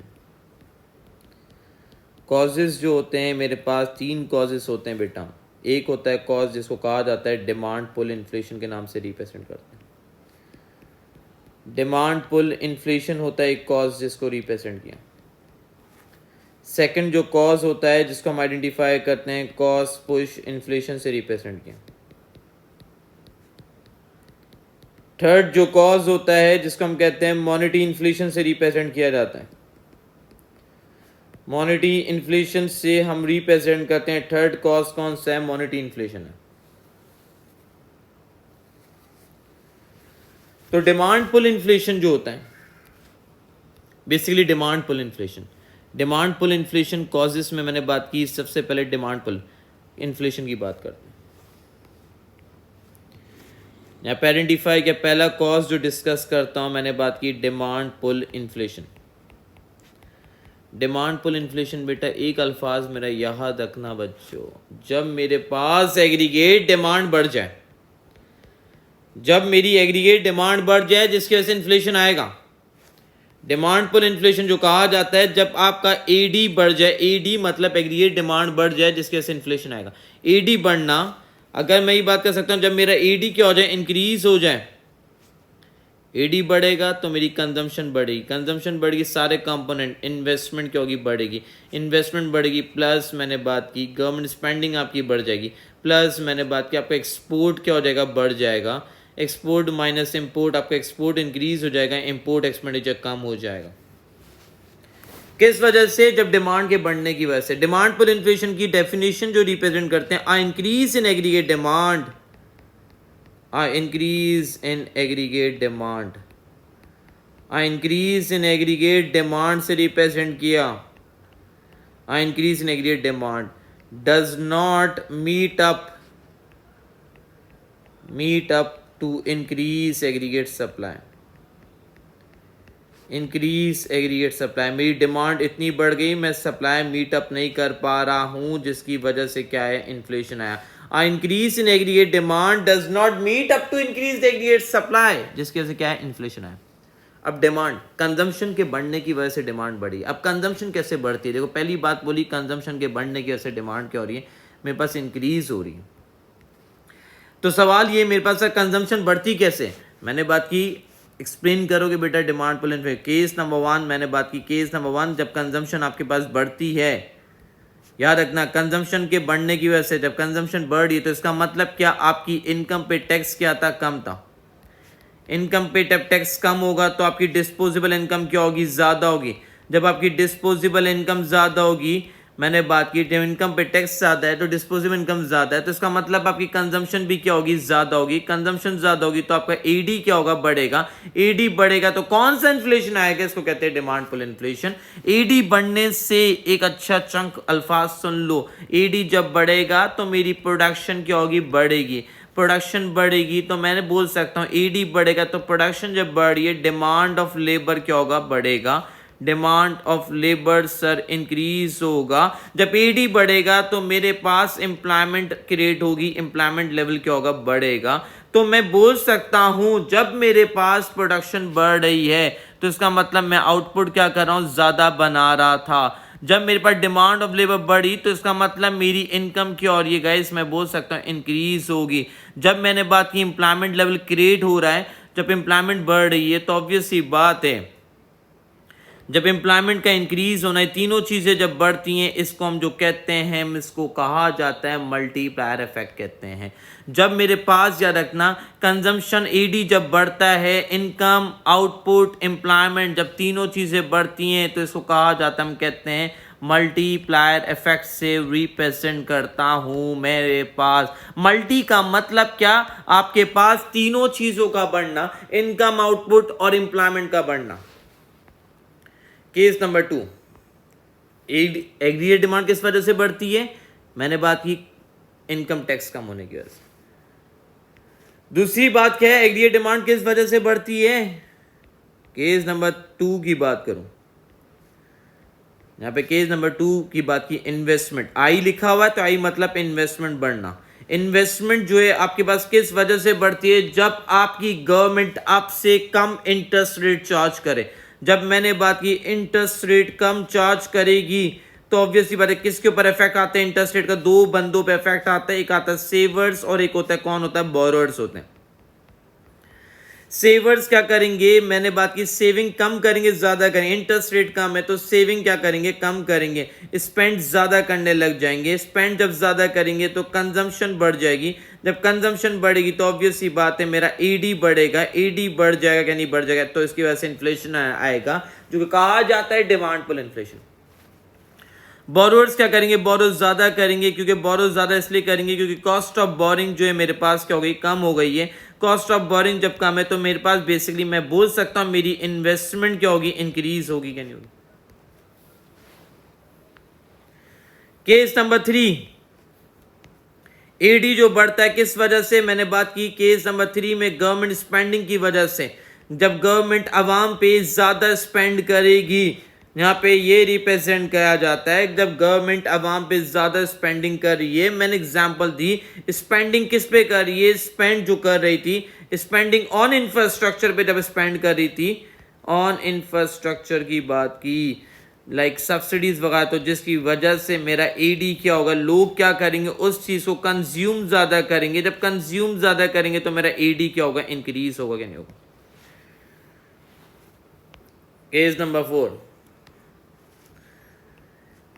कॉजेस जो होते हैं मेरे पास, 3 कॉजेस होते हैं बेटा। एक होता है कॉज जिसको कहा जाता है डिमांड पुल इन्फ्लेशन के नाम से रिप्रेजेंट करते हैं। डिमांड पुल इन्फ्लेशन होता है एक कॉज जिसको रिप्रेजेंट किया। सेकंड जो कॉज होता है जिसको हम आइडेंटिफाई करते हैं कॉज पुश इन्फ्लेशन से रिप्रेजेंट किया। थर्ड जो कॉज होता है जिसको हम कहते हैं मॉनेटरी इन्फ्लेशन से रिप्रेजेंट किया जाता है। मॉनेटरी इन्फ्लेशन से हम रिप्रेजेंट करते हैं। थर्ड कॉज कौन सा है, मॉनेटरी इन्फ्लेशन है। तो डिमांड पुल इन्फ्लेशन जो होता है, basically demand pull inflation causes में मैंने बात की। सबसे पहले डिमांड पुल इन्फ्लेशन की बात करते हैं। यहाँ पे आइडेंटिफाई किया, पहला कॉज जो डिस्कस करता हूं मैंने बात की demand pull inflation. Demand pull inflation बेटा एक अल्फाज मेरा याद रखना बच्चों, जब मेरे पास एग्रीगेट डिमांड बढ़ जाए, जब मेरी एग्रीगेट डिमांड बढ़ जाए जिसकी वजह से इन्फ्लेशन आएगा। डिमांड पुल इन्फ्लेशन जो कहा जाता है जब आपका एडी बढ़ जाए, एडी मतलब एग्रीगेट डिमांड बढ़ जाए जिसकी वजह से इन्फ्लेशन आएगा। एडी बढ़ना, अगर मैं ये बात कर सकता हूँ जब मेरा एडी क्या हो जाए, इंक्रीज हो जाए, एडी बढ़ेगा तो मेरी कंजम्पशन बढ़ेगी, कंजम्पशन बढ़ेगी, सारे कंपोनेंट, इन्वेस्टमेंट क्या होगी, बढ़ेगी, इन्वेस्टमेंट बढ़ेगी, प्लस मैंने बात की गवर्नमेंट स्पेंडिंग आपकी बढ़ जाएगी, प्लस मैंने बात की आपका एक्सपोर्ट क्या हो जाएगा, बढ़ जाएगा, एक्सपोर्ट माइनस इंपोर्ट, आपका एक्सपोर्ट इंक्रीज हो जाएगा, इंपोर्ट एक्सपेंडिचर कम हो जाएगा। किस वजह से? जब डिमांड के बढ़ने की वजह से। डिमांड पुल इन्फ्लेशन की डेफिनेशन जो रिप्रेजेंट करते हैं, increase in aggregate demand, increase in aggregate demand, increase in aggregate demand से रिप्रेजेंट किया, increase in aggregate demand does not meet up to increase aggregate supply, increase aggregate supply, मेरी demand इतनी बढ़ गई मैं सप्लाई मीट अप नहीं कर पा रहा हूं जिसकी वजह से क्या है, इन्फ्लेशन आया। Increase in aggregate demand does not meet up to increase aggregate supply, जिसकी वजह से क्या है, इन्फ्लेशन आया। अब डिमांड, कंजम्पशन के बढ़ने की वजह से डिमांड बढ़ी। अब कंजम्पशन कैसे बढ़ती है? देखो पहली बात बोली, कंजम्पशन के बढ़ने की वजह से डिमांड क्या हो रही है, मेरे पास इंक्रीज हो रही है। तो सवाल ये, मेरे पास कंजम्पशन बढ़ती कैसे? मैंने बात की, एक्सप्लेन करोगे बेटा demand pull inflation. Case number 1 मैंने बात की, केस नंबर 1 जब कंजम्पशन आपके पास बढ़ती है, याद रखना कंजम्पशन के बढ़ने की वजह से, जब कंजम्पशन बढ़ रही है तो इसका मतलब क्या, आपकी इनकम पे टैक्स क्या था, कम था। इनकम पे टैक्स कम होगा तो आपकी डिस्पोजेबल इनकम क्या होगी, ज्यादा होगी। जब आपकी डिस्पोजेबल इनकम ज्यादा होगी, मैंने बात की जब इनकम पे टैक्स ज्यादा है तो डिस्पोजेबल इनकम ज्यादा है, तो इसका मतलब आपकी कंजम्पशन भी क्या होगी, ज्यादा होगी। कंजम्पशन ज्यादा होगी तो आपका एडी क्या होगा, बढ़ेगा। एडी बढ़ेगा तो कौन सा इन्फ्लेशन आएगा, इसको कहते हैं डिमांड पुल इन्फ्लेशन। एडी बढ़ने से एक अच्छा चंक अल्फाज सुन लो, एडी जब बढ़ेगा तो मेरी प्रोडक्शन क्या होगी, बढ़ेगी। प्रोडक्शन बढ़ेगी तो मैंने बोल सकता हूं एडी बढ़ेगा तो प्रोडक्शन जब बढ़ रही है, डिमांड ऑफ लेबर क्या होगा, बढ़ेगा। Demand of labour sir increase होगा। जब एडी बढ़ेगा तो मेरे पास एम्प्लॉयमेंट क्रिएट होगी, एम्प्लॉयमेंट लेवल क्या होगा, बढ़ेगा। तो मैं बोल सकता हूं जब मेरे पास प्रोडक्शन बढ़ रही है तो इसका मतलब मैं आउटपुट क्या कर रहा हूं, ज्यादा बना रहा था। जब मेरे पास डिमांड ऑफ लेबर बढ़ी तो इसका मतलब मेरी इनकम क्या हो रही है गाइस, मैं बोल सकता हूं इंक्रीज होगी। जब मैंने बात की एम्प्लॉयमेंट लेवल क्रिएट हो रहा है, जब एम्प्लॉयमेंट बढ़ रही है तो ऑब्वियस सी बात है जब एम्प्लॉयमेंट का इंक्रीज होना है, तीनों चीजें जब बढ़ती हैं, इसको हम जो कहते हैं, इसको कहा जाता है मल्टीप्लायर इफेक्ट कहते हैं। जब मेरे पास याद रखना कंजम्पशन एडी जब बढ़ता है, इनकम, आउटपुट, एम्प्लॉयमेंट जब तीनों चीजें बढ़ती हैं तो इसको कहा जाता है, हम कहते हैं मल्टीप्लायर इफेक्ट से रिप्रेजेंट करता हूं। मेरे पास मल्टी का मतलब क्या, आपके पास तीनों चीजों का बढ़ना, इनकम, आउटपुट और एम्प्लॉयमेंट का बढ़ना। केस नंबर 2, एग्रीगेट डिमांड किस वजह से बढ़ती है, मैंने बात की इनकम टैक्स कम होने की वजह से। दूसरी बात क्या है, एग्रीगेट डिमांड किस वजह से बढ़ती है, केस नंबर 2 की बात करूं, यहां पे केस नंबर 2 की बात की, इन्वेस्टमेंट, आई लिखा हुआ है तो आई मतलब इन्वेस्टमेंट बढ़ना। इन्वेस्टमेंट जो है आपके पास किस वजह से बढ़ती है, जब आपकी गवर्नमेंट आपसे कम इंटरेस्ट रेट चार्ज करे। जब मैंने बात की इंटरेस्ट रेट कम चार्ज करेगी तो ऑब्वियसली बात है किसके ऊपर इफेक्ट आता है, इंटरेस्ट रेट का दो बंदों पे इफेक्ट आता है, एक आता है सेवर्स और एक होता है, कौन होता है, बोरोअर्स होते हैं। सेवर्स क्या करेंगे, मैंने बात की सेविंग कम करेंगे, ज्यादा करेंगे, इंटरेस्ट रेट कम है तो सेविंग क्या करेंगे, कम करेंगे, स्पेंड ज्यादा करने लग जाएंगे। स्पेंड जब ज्यादा करेंगे तो कंजम्पशन बढ़ जाएगी। जब कंजम्पशन बढ़ेगी तो ऑब्वियस सी बात है मेरा एडी बढ़ेगा। एडी बढ़ जाएगा क्या, नहीं बढ़ जाएगा, तो इसकी वजह से इन्फ्लेशन आएगा, जो कहा जाता है डिमांड पुल इन्फ्लेशन। बोरोअर्स क्या करेंगे, बोरो ज्यादा करेंगे, क्योंकि बोरो ज्यादा इसलिए करेंगे क्योंकि कॉस्ट ऑफ बोरिंग जो है मेरे पास क्या हो गई, कम हो गई है। कॉस्ट ऑफ बोरिंग जब कम है तो मेरे पास बेसिकली मैं बोल सकता हूं मेरी इन्वेस्टमेंट क्या होगी, इंक्रीज होगी, क्या नहीं होगी। केस नंबर 3, एडी जो बढ़ता है किस वजह से, मैंने बात की केस नंबर 3 में गवर्नमेंट स्पेंडिंग की वजह से। जब गवर्नमेंट आवाम पे ज्यादा स्पेंड करेगी यहाँ पे ये रिप्रेजेंट किया जाता है जब गवर्नमेंट अवाम पे ज्यादा स्पेंडिंग कर रही है। मैंने एग्जांपल दी, स्पेंडिंग किस पे कर रही है, स्पेंड जो कर रही थी, स्पेंडिंग ऑन इंफ्रास्ट्रक्चर पे जब स्पेंड कर रही थी, ऑन इंफ्रास्ट्रक्चर की बात की, लाइक सब्सिडीज वगैरह, तो जिसकी वजह से मेरा एडी क्या होगा, लोग क्या करेंगे, उस चीज को कंज्यूम ज्यादा करेंगे। जब कंज्यूम ज्यादा करेंगे तो मेरा एडी क्या होगा, इंक्रीज होगा क्या नहीं होगा। केस नंबर 4,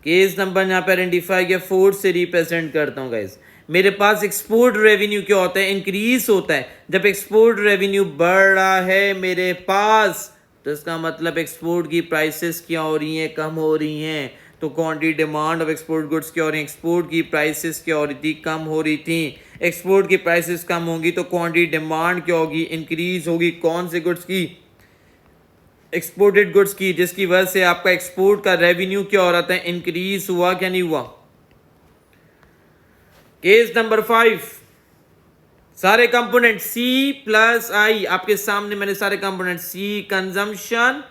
केस नंबर यहाँ पे आइडेंटिफाई किया, 4 से रिप्रेजेंट करता हूँ गाइस। मेरे पास एक्सपोर्ट रेवेन्यू क्या होता है, इंक्रीज होता है। जब एक्सपोर्ट रेवेन्यू बढ़ रहा है मेरे पास, तो इसका मतलब एक्सपोर्ट की प्राइसेस क्या हो रही हैं, कम हो रही हैं। तो quantity demand of export goods क्या हो रही है, एक्सपोर्ट की प्राइसेस क्या हो रही थी, कम हो रही थी। एक्सपोर्ट की प्राइसेस कम होंगी तो क्वांटिटी डिमांड क्या होगी, इंक्रीज होगी। कौन से गुड्स की, एक्सपोर्टेड गुड्स की, जिसकी वजह से आपका एक्सपोर्ट का रेवेन्यू क्या हो रहा था, इंक्रीज हुआ क्या नहीं हुआ। केस नंबर 5, सारे कंपोनेंट सी प्लस आई आपके सामने, मैंने सारे component C consumption,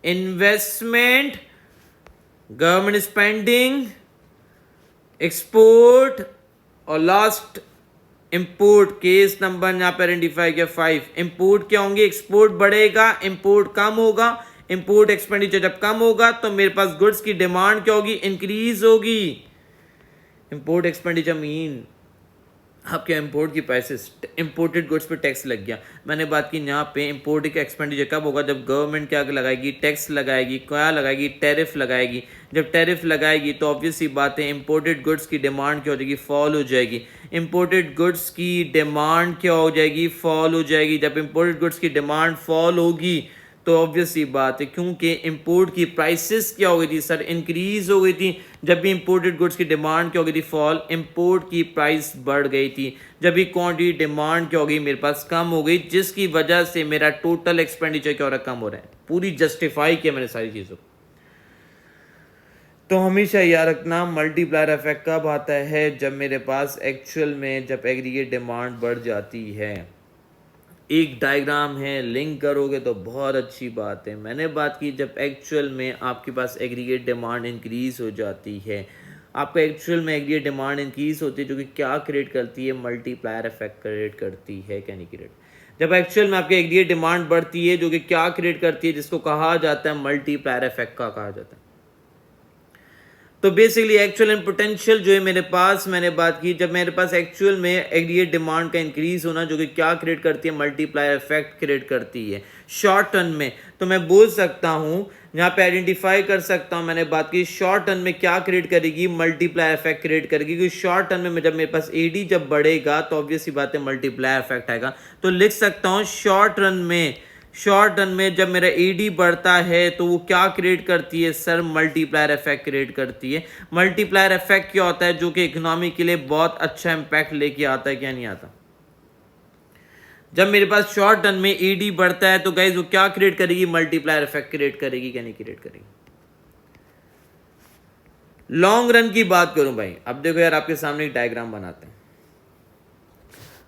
investment, government spending, export और लास्ट इंपोर्ट। केस नंबर यहां पर आइडेंटिफाई किया 5। इंपोर्ट क्या होंगे, एक्सपोर्ट बढ़ेगा, इंपोर्ट कम होगा। इंपोर्ट एक्सपेंडिचर जब कम होगा तो मेरे पास गुड्स की डिमांड क्या होगी, इंक्रीज होगी। इंपोर्ट एक्सपेंडिचर मीन आपके इंपोर्ट की प्राइसेस, इंपोर्टेड गुड्स पे टैक्स लग गया। मैंने बात की यहाँ पे इंपोर्ट का एक्सपेंडिचर कब होगा, जब गवर्नमेंट क्या लगाएगी, टैक्स लगाएगी। क्या लगाएगी, टैरिफ लगाएगी। जब टैरिफ लगाएगी तो ऑब्वियस सी बात है इंपोर्टेड गुड्स की डिमांड क्या हो जाएगी, फॉल हो जाएगी। इंपोर्टेड गुड्स की डिमांड क्या हो जाएगी, फॉल हो जाएगी। जब इंपोर्टेड गुड्स की डिमांड फॉल होगी तो ऑब्वियस सी बात है, क्योंकि इंपोर्ट की प्राइसेस क्या हो गई थी सर, इंक्रीज हो गई थी। जब भी इंपोर्टेड गुड्स की डिमांड क्या हो गई थी, फॉल, इंपोर्ट की प्राइस बढ़ गई थी। जब भी क्वांटिटी डिमांड क्या हो गई, मेरे पास कम हो गई, जिसकी वजह से मेरा टोटल एक्सपेंडिचर क्या हो रहा है, कम हो रहा है। पूरी जस्टिफाई किया मैंने सारी चीजों को। तो हमेशा याद रखना मल्टीप्लायर इफेक्ट कब आता है, जब मेरे पास एक्चुअल में जब एग्रीगेट डिमांड बढ़ जाती है। एक डायग्राम है, लिंक करोगे तो बहुत अच्छी बात है। मैंने बात की जब एक्चुअल में आपके पास एग्रीगेट डिमांड इंक्रीज हो जाती है, आपका एक्चुअल में एग्रीगेट डिमांड इंक्रीज होती है, जो कि क्या क्रिएट करती है, मल्टीप्लायर इफेक्ट क्रिएट करती है, क्या नहीं क्रिएट। जब एक्चुअल में आपकी एग्रीगेट डिमांड बढ़ती है, जो कि क्या क्रिएट करती है, जिसको कहा जाता है मल्टीप्लायर इफेक्ट का कहा जाता है। तो बेसिकली एक्चुअल एंड पोटेंशियल जो है मेरे पास, मैंने बात की जब मेरे पास एक्चुअल में एग्रीगेट डिमांड का इंक्रीज होना, जो कि क्या क्रिएट करती है, मल्टीप्लायर इफेक्ट क्रिएट करती है शॉर्ट टर्म में। तो मैं बोल सकता हूं, यहाँ पे आइडेंटिफाई कर सकता हूं, मैंने बात की शॉर्ट टर्म में क्या क्रिएट करेगी, मल्टीप्लायर इफेक्ट क्रिएट करेगी। क्योंकि शॉर्ट टर्म में जब मेरे पास एडी जब बढ़ेगा तो ऑब्वियस सी बात है मल्टीप्लायर इफेक्ट आएगा। तो लिख सकता हूं शॉर्ट रन में, शॉर्ट रन में जब मेरा एडी बढ़ता है तो वो क्या क्रिएट करती है सर, मल्टीप्लायर इफेक्ट क्रिएट करती है। मल्टीप्लायर इफेक्ट क्या होता है, जो कि इकोनॉमी के लिए बहुत अच्छा इंपैक्ट लेके आता है, क्या नहीं आता। जब मेरे पास शॉर्ट टर्म में एडी बढ़ता है तो गाइस वो क्या क्रिएट करेगी, मल्टीप्लायर इफेक्ट क्रिएट करेगी, क्या नहीं क्रिएट करेगी। लॉन्ग रन की बात करूं भाई, अब देखो यार आपके सामने एक डायग्राम बनाते हैं।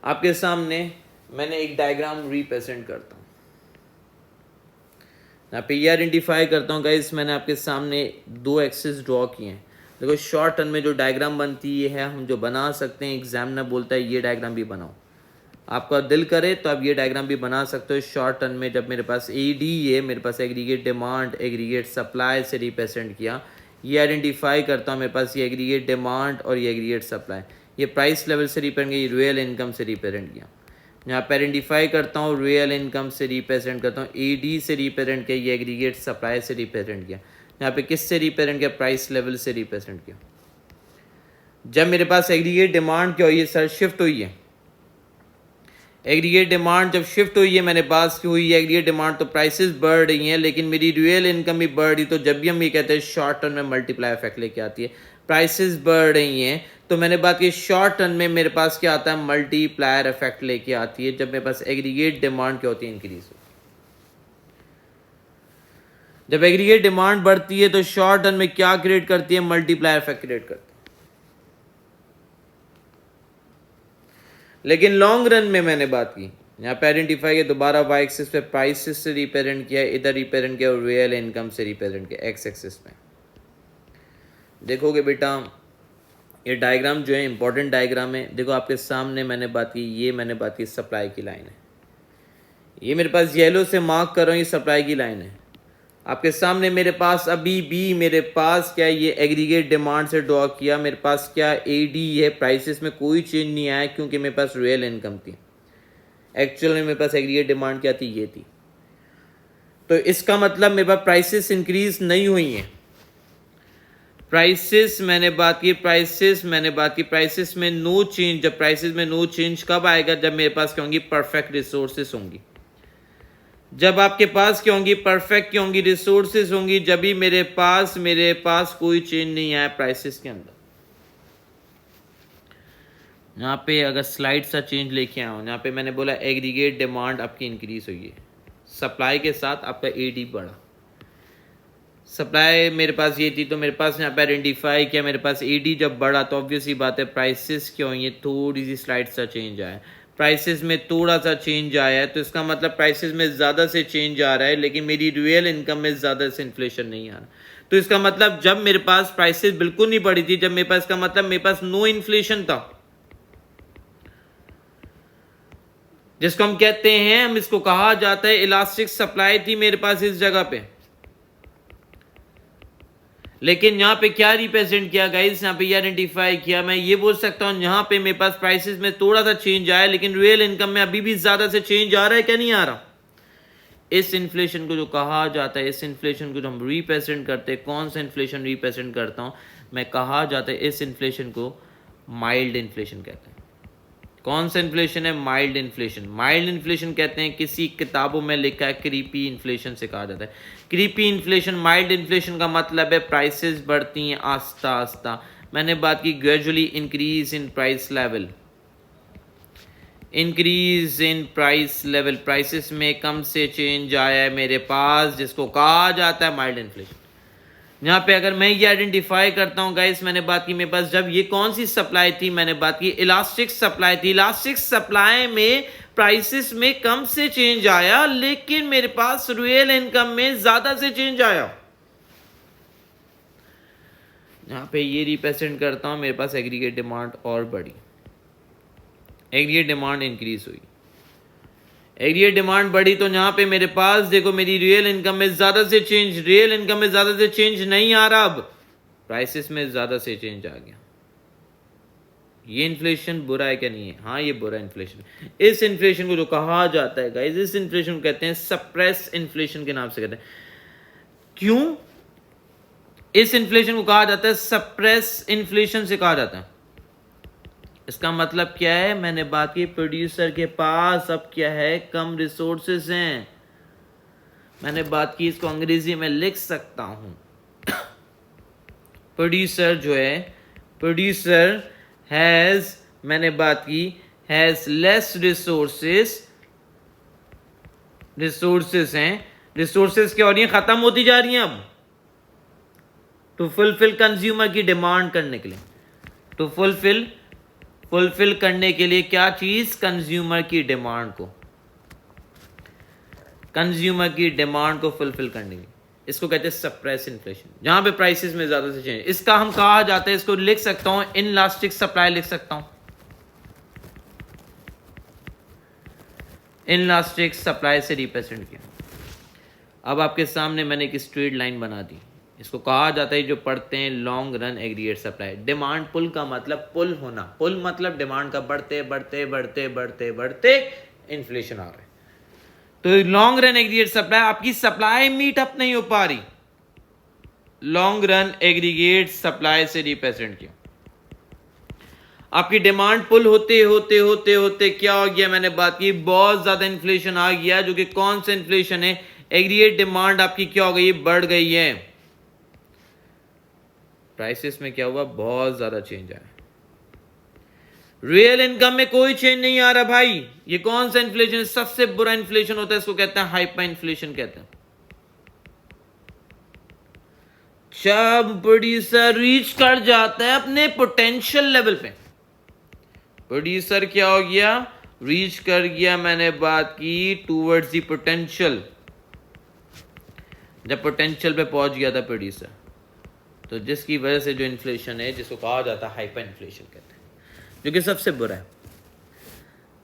आपके सामने मैंने एक डायग्राम रिप्रेजेंट करता हूं, यहाँ पे ये आइडेंटिफाई करता हूँ गाइस, मैंने आपके सामने 2 एक्सिस ड्रॉ किए हैं। देखो शॉर्ट टर्म में जो डायग्राम बनती है, हम जो बना सकते हैं, एग्जामिनर बोलता है ये डायग्राम भी बनाओ। आपका दिल करे तो आप ये डायग्राम भी बना सकते हो। शॉर्ट टर्म में जब मेरे पास एडी है, मेरे पास एग्रीगेट डिमांड एग्रीगेट सप्लाई से रिप्रेजेंट किया, ये आइडेंटिफाई करता हूँ मेरे पास ये एग्रीगेट डिमांड और ये एग्रीगेट सप्लाई, ये प्राइस लेवल से रिप्रेजेंट किया, ये रियल इनकम से रिप्रेजेंट किया। यहाँ पे आइडेंटिफाई करता हूँ रियल इनकम से रिप्रेजेंट करता हूँ, एडी से रिप्रेजेंट किया, ये एग्रीगेट सप्लाई से रिप्रेजेंट किया। यहाँ पे किस से रिप्रेजेंट किया, प्राइस लेवल से रिप्रेजेंट किया। जब मेरे पास एग्रीगेट डिमांड क्या हुई है सर, शिफ्ट हुई है। एग्रीगेट डिमांड जब शिफ्ट हुई है, मैंने बात की हुई है एग्रीगेट डिमांड, तो प्राइसेस बढ़ रही हैं लेकिन मेरी रियल इनकम भी बढ़ रही। तो जब भी हम ये कहते हैं शॉर्ट टर्म में मल्टीप्लाई इफेक्ट लेके आती है, प्राइसेस बढ़ रही हैं, तो मैंने बात की शॉर्ट टर्म में मेरे पास क्या आता है, मल्टीप्लायर इफेक्ट लेके आती है। जब मेरे पास एग्रीगेट डिमांड क्या होती है, इंक्रीज होती है। जब एग्रीगेट डिमांड बढ़ती है तो शॉर्ट टर्म में क्या क्रिएट करती है, मल्टीप्लायर इफेक्ट क्रिएट करती है। लेकिन लॉन्ग रन में मैंने बात की, यहाँ पे आइडेंटिफाई किया, दोबारा वाई एक्सिस पे प्राइसेस से रिप्रेजेंट किया, इधर रिप्रेजेंट किया और रियल इनकम से रिप्रेजेंट किया एक्स एक्सिस पे। देखोगे बेटा ये डायग्राम जो है इंपॉर्टेंट डायग्राम है। देखो आपके सामने मैंने बात की, ये मैंने बात की सप्लाई की लाइन है, ये मेरे पास येलो से मार्क कर रहा हूँ, ये सप्लाई की लाइन है। आपके सामने मेरे पास अभी भी मेरे पास क्या ये एग्रीगेट डिमांड से ड्रॉ किया, मेरे पास क्या एडी है, प्राइसेस में कोई चेंज नहीं आया क्योंकि मेरे पास रियल इनकम थी। एक्चुअल में मेरे पास एग्रीगेट डिमांड क्या थी, ये थी। तो इसका मतलब मेरे पास प्राइसेस इंक्रीज नहीं हुई हैं। प्राइसेस मैंने बात की, प्राइसेस में नो चेंज। जब प्राइसेस में नो चेंज कब आएगा, जब मेरे पास क्या होंगी, परफेक्ट रिसोर्सेस होंगी। जब आपके पास क्या होंगी, परफेक्ट क्या होंगी, रिसोर्सेस होंगी, जब भी मेरे पास कोई चेंज नहीं आया प्राइसेस के अंदर। यहाँ पे अगर स्लाइड सा चेंज लेके आऊँ, यहाँ पे मैंने बोला एग्रीगेट डिमांड आपकी इंक्रीज हुई है, सप्लाई के साथ आपका एडी बढ़ा। सप्लाई मेरे पास ये थी तो मेरे पास यहाँ पे आइडेंटिफाई किया, मेरे पास एडी जब बढ़ा तो ऑब्वियस ही बात है प्राइसेस क्या हुई है, थोड़ी सी स्लाइड सा चेंज आया। प्राइसेस में थोड़ा सा चेंज आया है तो इसका मतलब प्राइसेस में ज़्यादा से चेंज आ रहा है, लेकिन मेरी रियल इनकम में ज़्यादा से इन्फ्लेशन नहीं आ रहा। तो इसका मतलब जब मेरे पास प्राइसेस बिल्कुल नहीं बढ़ी थी, जब मेरे पास, इसका मतलब मेरे पास नो इन्फ्लेशन था, जिसको हम कहते हैं, हम इसको कहा जाता है इलास्टिक सप्लाई थी मेरे पास इस जगह पे। लेकिन यहाँ पे क्या रिप्रेजेंट किया गाइस, यहाँ पे ये आइडेंटिफाई किया, मैं ये बोल सकता हूँ यहाँ पे मेरे पास प्राइसेस में थोड़ा सा चेंज आया, लेकिन रियल इनकम में अभी भी ज्यादा से चेंज आ रहा है क्या नहीं आ रहा। इस इन्फ्लेशन को जो कहा जाता है, इस इन्फ्लेशन को जो हम रिप्रेजेंट करते हैं, कौन सा इन्फ्लेशन रिप्रेजेंट करता हूँ मैं, कहा जाता है इस इन्फ्लेशन को माइल्ड इन्फ्लेशन कहते हैं। कौन सा इन्फ्लेशन है, माइल्ड इन्फ्लेशन। माइल्ड इन्फ्लेशन कहते हैं, किसी किताबों में लिखा है क्रीपी इन्फ्लेशन से कहा जाता है। क्रीपी इन्फ्लेशन, माइल्ड इन्फ्लेशन का मतलब है प्राइसेस बढ़ती हैं आस्ता आस्ता। मैंने बात की gradually increase in price level, increase in price level, prices में कम से चेंज आया है मेरे पास, जिसको कहा जाता है माइल्ड इन्फ्लेशन। यहाँ पे अगर मैं ये आइडेंटिफाई करता हूँ गाइस, मैंने बात की मेरे पास जब ये कौन सी सप्लाई थी, मैंने बात की इलास्टिक सप्लाई थी। इलास्टिक सप्लाई में प्राइसेस में कम से चेंज आया, लेकिन मेरे पास रियल इनकम में ज्यादा से चेंज आया। यहाँ पे ये रिप्रेजेंट करता हूँ, मेरे पास एग्रीगेट डिमांड और बढ़ी, एग्रीगेट डिमांड इंक्रीज हुई। एग्रीगेट डिमांड बढ़ी तो यहाँ पे मेरे पास देखो मेरी रियल इनकम में ज्यादा से चेंज, रियल इनकम में ज्यादा से चेंज नहीं आ रहा, अब प्राइसेस में ज्यादा से चेंज आ गया। ये इन्फ्लेशन बुरा है क्या, नहीं है, हाँ ये बुरा इन्फ्लेशन। इस इन्फ्लेशन को जो कहा जाता है गाइस, इस इन्फ्लेशन को कहते हैं सप्रेस इन्फ्लेशन के नाम से कहते हैं। क्यों इस इन्फ्लेशन को कहा जाता है सप्रेस इन्फ्लेशन से कहा जाता है, इसका मतलब क्या है, मैंने बात की प्रोड्यूसर के पास अब क्या है, कम रिसोर्सेस हैं। मैंने बात की, इसको अंग्रेजी में लिख सकता हूं, प्रोड्यूसर जो है, प्रोड्यूसर हैज, मैंने बात की हैज लेस रिसोर्सेस, रिसोर्सेस हैं, रिसोर्सेस क्या हो रही है, खत्म होती जा रही हैं अब, टू फुलफिल कंज्यूमर की डिमांड करने के लिए, टू फुलफिल करने के लिए क्या चीज, कंज्यूमर की डिमांड को, कंज्यूमर की डिमांड को फुलफिल करने के लिए, इसको कहते हैं सप्रेस इन्फ्लेशन, जहां पे प्राइसेस में ज्यादा से चेंज। इसका हम कहा जाता है, इसको लिख सकता हूं इनलास्टिक सप्लाई, लिख सकता हूं इनलास्टिक सप्लाई से रिप्रेजेंट किया। अब आपके सामने मैंने एक स्ट्रेट लाइन बना दी, इसको कहा जाता है, जो पढ़ते हैं long run aggregate supply. Demand pull का मतलब पुल होना, पुल मतलब डिमांड का बढ़ते बढ़ते बढ़ते बढ़ते बढ़ते इन्फ्लेशन आ रहा है। तो लॉन्ग रन एग्रीगेट सप्लाई, आपकी सप्लाई मीट अप नहीं हो पा रही, लॉन्ग रन एग्रीगेट सप्लाई से रिप्रेजेंट किया। आपकी डिमांड पुल होते होते होते होते क्या हो गया, मैंने बात की बहुत ज्यादा इन्फ्लेशन आ गया, जो कि कौन सा इन्फ्लेशन है, एग्रीगेट डिमांड आपकी क्या हो गई, बढ़ गई है। प्राइसेस में क्या हुआ, बहुत ज्यादा चेंज आया, रियल इनकम में कोई चेंज नहीं आ रहा भाई। ये कौन सा इन्फ्लेशन, सबसे बुरा इन्फ्लेशन होता है, इसको कहते हैं हाइपर इन्फ्लेशन कहते हैं। जब प्रोड्यूसर रीच कर जाता है अपने पोटेंशियल लेवल पे, प्रोड्यूसर क्या हो गया, रीच कर गया, मैंने बात की टूवर्ड्स दी पोटेंशियल, जब पोटेंशियल पे पहुंच गया था प्रोड्यूसर, तो जिसकी वजह से जो इन्फ्लेशन है, जिसको कहा जाता है हाइपर इन्फ्लेशन कहते हैं, जो कि सबसे बुरा है।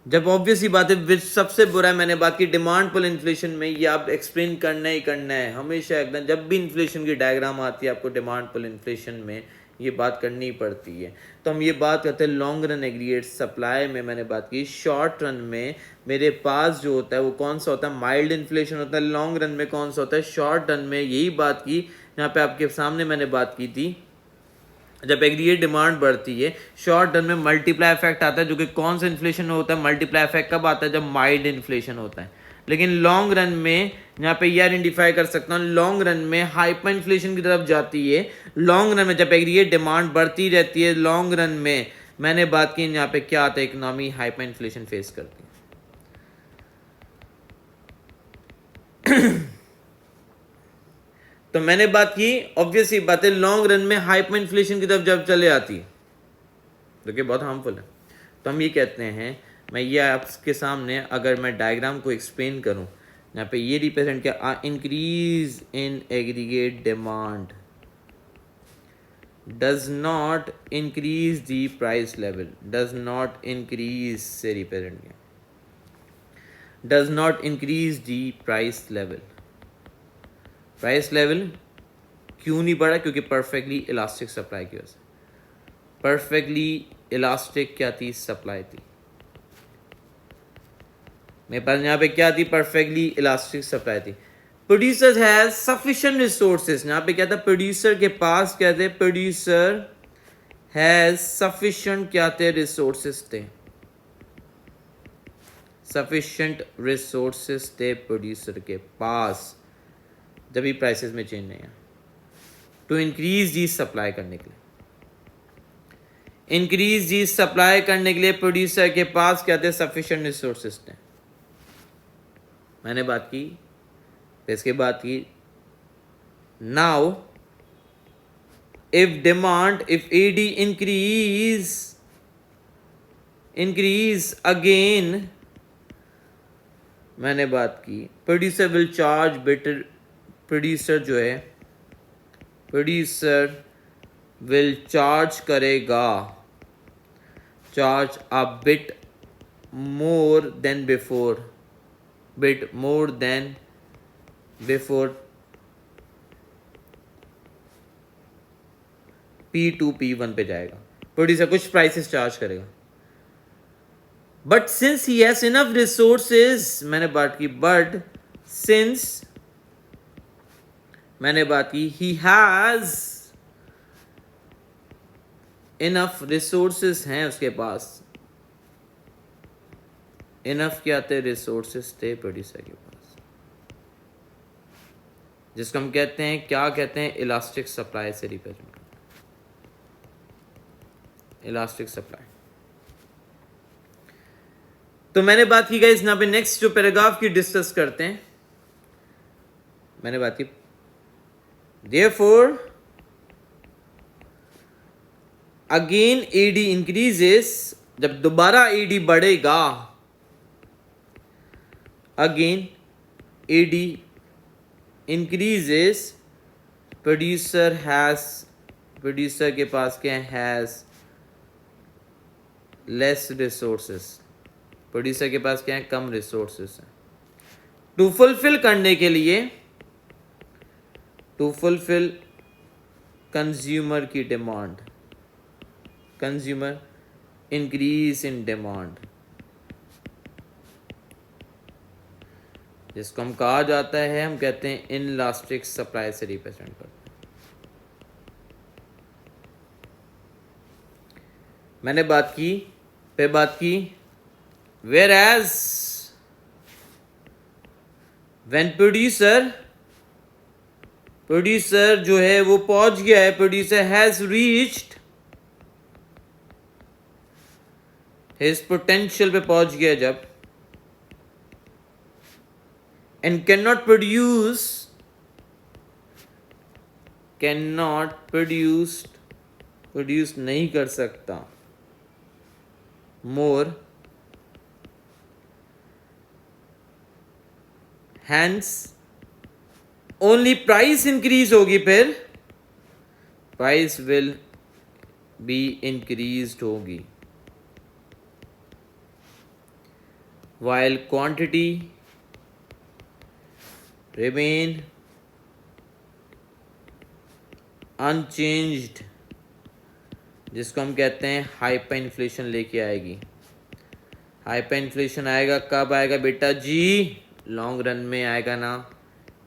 जब ऑब्वियस ही बात है सबसे बुरा है, मैंने बात की डिमांड पुल इन्फ्लेशन में, ये आप एक्सप्लेन करना ही करना है हमेशा, एकदम जब भी इन्फ्लेशन की डायग्राम आती है आपको डिमांड पुल इन्फ्लेशन में ये बात करनी पड़ती है। तो हम ये बात करते हैं लॉन्ग रन एग्रीगेट सप्लाई में, मैंने बात की शॉर्ट रन में मेरे पास जो होता है वो कौन सा होता है, माइल्ड इन्फ्लेशन होता है। लॉन्ग रन में कौन सा होता है, शॉर्ट रन में। यही बात की यहाँ पे आपके सामने मैंने बात की थी, जब एग्रीगेट डिमांड बढ़ती है शॉर्ट रन में मल्टीप्लाई इफेक्ट आता है, जो कि कौन सा इन्फ्लेशन होता है, मल्टीप्लाई इफेक्ट कब आता है, जब माइल्ड इन्फ्लेशन होता है। लेकिन लॉन्ग रन में यहाँ पे ये आइडेंटिफाई कर सकता हूँ, लॉन्ग रन में हाइपर इन्फ्लेशन की तरफ जाती है। लॉन्ग रन में जब एग्रीगेट डिमांड बढ़ती रहती है, लॉन्ग रन में मैंने बात की यहाँ पे क्या आता है, इकोनॉमी हाइपर इन्फ्लेशन फेस करती है। तो मैंने बात की ऑब्वियस ही बात है, लॉन्ग रन में हाइपर इन्फ्लेशन की तरफ जब चले आती है, जो कि बहुत हार्मफुल है। तो हम ये कहते हैं, मैं ये आपके सामने अगर मैं डायग्राम को एक्सप्लेन करूं, यहाँ पे ये रिप्रेजेंट किया, increase in aggregate demand does not increase the price level, does not increase से रिप्रेजेंट किया, does not increase the price level. Price level क्यों नहीं बढ़ा, क्योंकि परफेक्टली इलास्टिक सप्लाई की वजह से। परफेक्टली इलास्टिक क्या थी, सप्लाई थी। मेरे पास यहाँ पे क्या थी, परफेक्टली इलास्टिक सप्लाई थी। प्रोड्यूसर हैज सफिशिएंट रिसोर्सेज, यहाँ पे क्या था, प्रोड्यूसर के पास क्या थे, प्रोड्यूसर हैज सफिशिएंट क्या थे, रिसोर्सेज थे, सफिशिएंट रिसोर्सेज थे प्रोड्यूसर के पास, जब भी प्राइसेस में चेंज नहीं है, टू इंक्रीज दी सप्लाई करने के लिए। इंक्रीज दी सप्लाई करने के लिए प्रोड्यूसर के पास क्या थे, सफिशिएंट रिसोर्सेज थे। मैंने बात की, फिर इसके बाद की, now if demand, if AD increase again, मैंने बात की producer will charge better, producer जो है, प्रोड्यूसर विल चार्ज करेगा, charge a bit more than before, bit more than before, P2 P1 पे जाएगा, प्रोड्यूसर कुछ प्राइसेस चार्ज करेगा। But since he has enough resources, मैंने बात की, बट सिंस मैंने बात की, ही हैज इनफ रिसोर्सेज हैं उसके पास, इनफ क्या थे, रिसोर्सेज थे प्रोड्यूसर के पास, जिसको हम कहते हैं, क्या कहते हैं, इलास्टिक सप्लाई से रिप्रेजेंट, इलास्टिक सप्लाई। तो मैंने बात की गाइस, यहाँ पे नेक्स्ट जो पैराग्राफ की डिस्कस करते हैं, मैंने बात की, देयरफॉर अगेन एडी इंक्रीजेस, जब दोबारा एडी बढ़ेगा, again AD increases, producer has, producer के पास क्या हैज लेस रिसोर्सेस, प्रोड्यूसर के पास क्या है, कम रिसोर्सेस है। टू फुलफिल करने के लिए, टू फुलफिल कंज्यूमर की demand, consumer increase in demand, जिसको हम कहा जाता है, हम कहते हैं इनलास्टिक सप्लाई से रिप्रेजेंट करते हैं। मैंने बात की, पे बात की, whereas when producer, producer जो है वो पहुंच गया है, producer has reached his potential पे पहुंच गया जब, and can not produce, can not produce, produce नहीं कर सकता, more hence only price increase होगी, फिर प्राइस विल बी इंक्रीज्ड होगी, while quantity remain unchanged, जिसको हम कहते हैं हाइपर इन्फ्लेशन लेके आएगी। हाइपर इन्फ्लेशन आएगा कब आएगा बेटा जी? लॉन्ग रन में आएगा ना।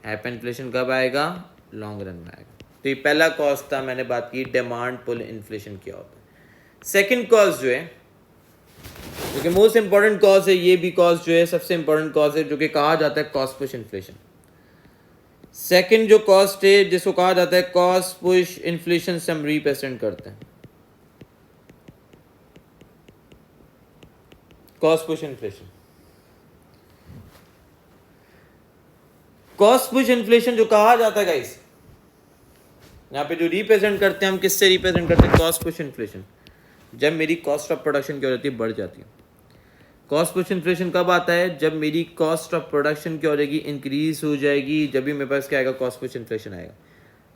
हाइपर इन्फ्लेशन कब आएगा? लॉन्ग रन में आएगा। तो ये पहला कॉज था, मैंने बात की डिमांड पुल इन्फ्लेशन क्या होता है। सेकंड कॉज जो है, जो कि मोस्ट इंपॉर्टेंट कॉज है, ये भी कॉज जो है सबसे इंपॉर्टेंट कॉज है, जो कि कहा जाता है कॉस्ट पुश इन्फ्लेशन। सेकंड जो कॉस्ट है जिसको कहा जाता है कॉस्ट पुश इन्फ्लेशन, से हम रिप्रेजेंट करते हैं cost push inflation. Cost push inflation जो कहा जाता है गाइस, यहाँ पे जो रिप्रेजेंट करते हैं हम, किससे रिप्रेजेंट करते हैं कॉस्ट पुश इन्फ्लेशन? जब मेरी कॉस्ट ऑफ प्रोडक्शन क्या हो जाती है? बढ़ जाती है। कॉस्ट पुश इन्फ्लेशन कब आता है? जब मेरी कॉस्ट ऑफ प्रोडक्शन क्या हो जाएगी? इंक्रीज हो जाएगी। जब भी मेरे पास क्या आएगा? कॉस्ट पुश इन्फ्लेशन आएगा।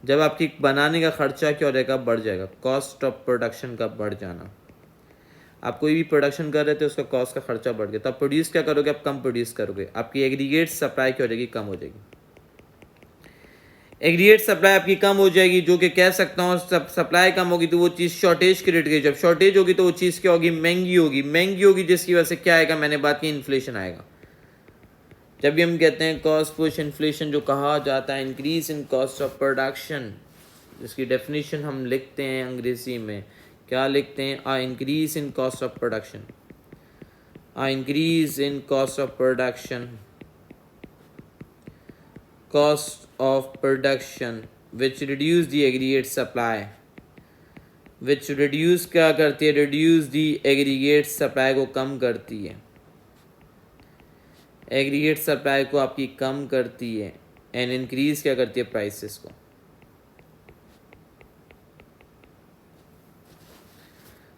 जब आपकी बनाने का खर्चा क्या हो जाएगा? बढ़ जाएगा। कॉस्ट ऑफ प्रोडक्शन का बढ़ जाना। आप कोई भी प्रोडक्शन कर रहे थे, उसका कॉस्ट का खर्चा बढ़ गया, तो आप प्रोड्यूस क्या करोगे? आप कम प्रोड्यूस करोगे, आपकी एग्रीगेट सप्लाई क्या हो जाएगी? कम हो जाएगी। एग्रीगेट सप्लाई आपकी कम हो जाएगी, जो कि कह सकता हूँ सप्लाई कम होगी तो वो चीज़ शॉर्टेज क्रिएट करेगी। जब शॉर्टेज होगी तो वो चीज़ क्या होगी? महंगी होगी। महंगी होगी जिसकी वजह से क्या आएगा? मैंने बात की इन्फ्लेशन आएगा। जब भी हम कहते हैं कॉस्ट पुश इन्फ्लेशन जो कहा जाता है increase in cost of production, जिसकी डेफिनेशन हम लिखते हैं अंग्रेजी में, क्या लिखते हैं? A increase in cost of production, a increase in cost of production, cost of production which reduce the aggregate supply, which reduce क्या करती है? reduce the aggregate supply को कम करती है। aggregate supply को आपकी कम करती है and increase क्या करती है? prices को।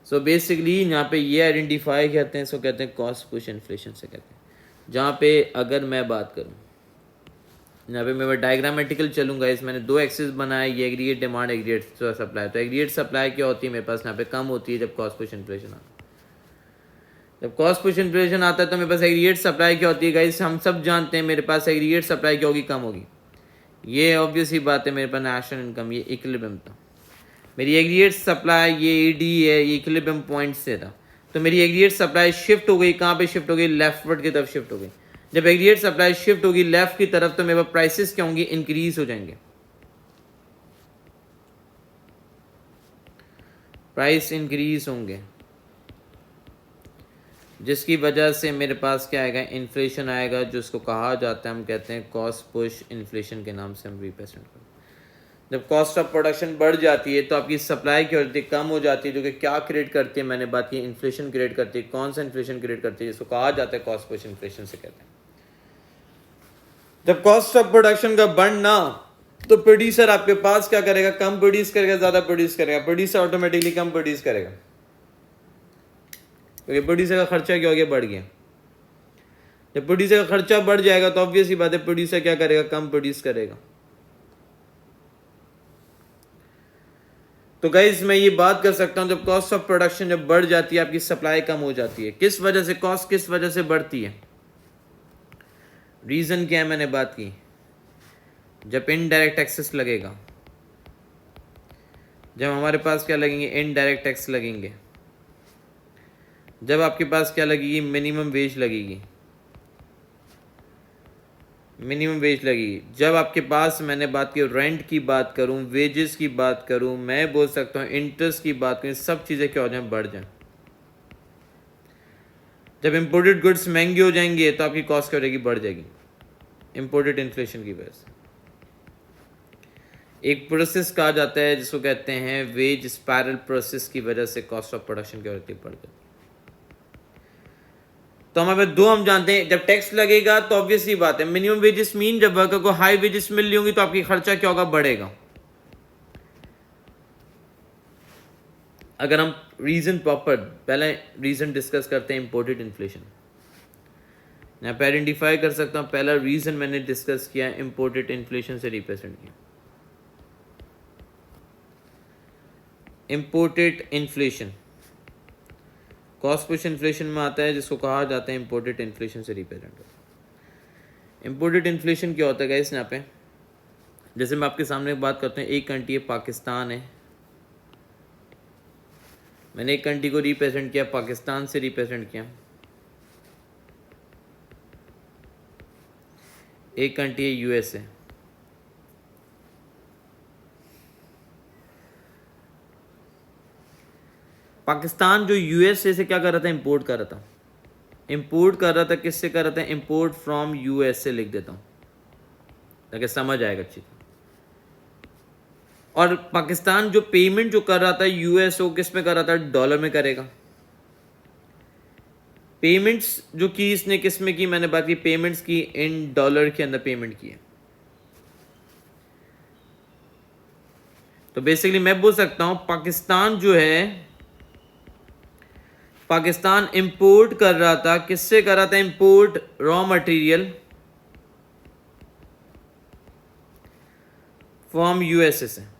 सो बेसिकली यहाँ पे ये आइडेंटिफाई करते हैं, इसको कहते हैं कॉस्ट पुश इन्फ्लेशन से कहते हैं। जहाँ पे अगर मैं बात करूँ, यहाँ पे मैं डायग्रामेटिकल चलूँगा, इस मैंने दो एक्सिस बनाए, ये एग्रीगेट डिमांड, एग्रीगेट सप्लाई। तो एग्रीगेट सप्लाई क्या होती है मेरे पास? यहाँ पे कम होती है जब कॉस्ट पुश इन्फ्लेशन आता है। जब कॉस्ट पुश इन्फ्लेशन आता है तो मेरे पास एग्रीगेट सप्लाई क्या होती है गाइस? हम सब जानते हैं मेरे पास एग्रीगेट सप्लाई क्या होगी? कम होगी। ये ऑब्वियस ही बात है, मेरे पास नेशनल इनकम, ये इक्विलिब्रियम था। मेरी एग्रीगेट सप्लाई ये एडी है, ये इक्विलिब्रियम पॉइंट से था, तो मेरी एग्रीगेट सप्लाई शिफ्ट हो गई। कहाँ पे शिफ्ट हो गई? लेफ्टवर्ड की तरफ शिफ्ट हो गई। जब एग्रीगेट सप्लाई शिफ्ट होगी लेफ्ट की तरफ तो मेरे पास प्राइसेस क्या होंगी? इंक्रीज हो जाएंगे। प्राइस इंक्रीज होंगे, जिसकी वजह से मेरे पास क्या आएगा? इन्फ्लेशन आएगा, जिसको कहा जाता है, हम कहते हैं कॉस्ट पुश इन्फ्लेशन के नाम से हम रिप्रेजेंट करते हैं। जब कॉस्ट ऑफ प्रोडक्शन बढ़ जाती है तो आपकी सप्लाई क्या होती है? कम हो जाती है, जो कि क्या क्रिएट करती है? मैंने बात की इन्फ्लेशन क्रिएट करती है। कौन सा इन्फ्लेशन क्रिएट करती है? जिसको कहा जाता है कॉस्ट पुश इन्फ्लेशन से कहते हैं। जब कॉस्ट ऑफ प्रोडक्शन का बढ़ना, तो प्रोड्यूसर आपके पास क्या करेगा? कम प्रोड्यूस करेगा, ज्यादा प्रोड्यूस करेगा। प्रोड्यूसर ऑटोमेटिकली कम प्रोड्यूस करेगा, क्योंकि प्रोड्यूसर का खर्चा क्या हो गया? बढ़ गया। जब प्रोड्यूसर का खर्चा बढ़ जाएगा तो ऑब्वियस ही बात है प्रोड्यूसर क्या करेगा? कम प्रोड्यूस करेगा। तो गाइज मैं ये बात कर सकता हूं, जब कॉस्ट ऑफ प्रोडक्शन जब बढ़ जाती है, आपकी सप्लाई कम हो जाती है। किस वजह से? कॉस्ट किस वजह से बढ़ती है? रीजन क्या है? मैंने बात की, जब इनडायरेक्ट टैक्सेस लगेगा, जब हमारे पास क्या लगेंगे? इनडायरेक्ट टैक्स लगेंगे। जब आपके पास क्या लगेगी? मिनिमम वेज लगेगी। मिनिमम वेज लगेगी। जब आपके पास, मैंने बात की रेंट की बात करूं, वेजेस की बात करूं, मैं बोल सकता हूं इंटरेस्ट की बात करूं, सब चीज़ें क्या हो जाएं? बढ़ जाएं। जब इंपोर्टेड गुड्स महंगे हो जाएंगे तो आपकी कॉस्ट क्या हो जाएगी? बढ़ जाएगी, इंपोर्टेड इन्फ्लेशन की वजह से। एक प्रोसेस कहा जाता है जिसको कहते हैं वेज स्पायरल प्रोसेस, की वजह से कॉस्ट ऑफ प्रोडक्शन क्या होती है? बढ़ जाती है। तो हमारे दो हम जानते हैं, जब टैक्स लगेगा तो ऑब्वियसली बात है मिनिमम वेजेस मीन, जब वर्कर को हाई वेजेस मिल रही होंगी तो आपकी खर्चा क्या होगा? बढ़ेगा। अगर हम रीजन प्रॉपर, पहले रीजन डिस्कस करते हैं इंपोर्टेड इन्फ्लेशन। यहाँ पे आइडेंटिफाई कर सकता हूँ। पहला रीज़न मैंने डिस्कस किया है, इम्पोर्टेड इन्फ्लेशन से रिप्रेजेंट किया। Imported inflation cost push inflation में आता है, जिसको कहा जाता है इम्पोर्टेड इन्फ्लेशन से रिप्रेजेंट होता है। इम्पोर्टेड इन्फ्लेशन क्या होता है गाइस? यहाँ पे जैसे मैं आपके सामने बात करता हूँ, एक कंट्री है पाकिस्तान है, मैंने एक कंट्री को रिप्रेजेंट किया, पाकिस्तान से रिप्रेजेंट किया। एक कंट्री है यूएसए, पाकिस्तान जो यूएसए से क्या कर रहा था? इंपोर्ट कर रहा था। इंपोर्ट कर रहा था, किससे कर रहा था? इंपोर्ट फ्रॉम यूएसए लिख देता हूँ ताकि समझ आएगा अच्छी। और पाकिस्तान जो पेमेंट जो कर रहा था यूएसओ, किस में कर रहा था? डॉलर में करेगा। पेमेंट्स जो की इसने किस में की? मैंने बात की पेमेंट्स की इन डॉलर के अंदर पेमेंट की है। तो बेसिकली मैं बोल सकता हूं पाकिस्तान जो है, पाकिस्तान इंपोर्ट कर रहा था, किससे कर रहा था? Import raw material from USA से,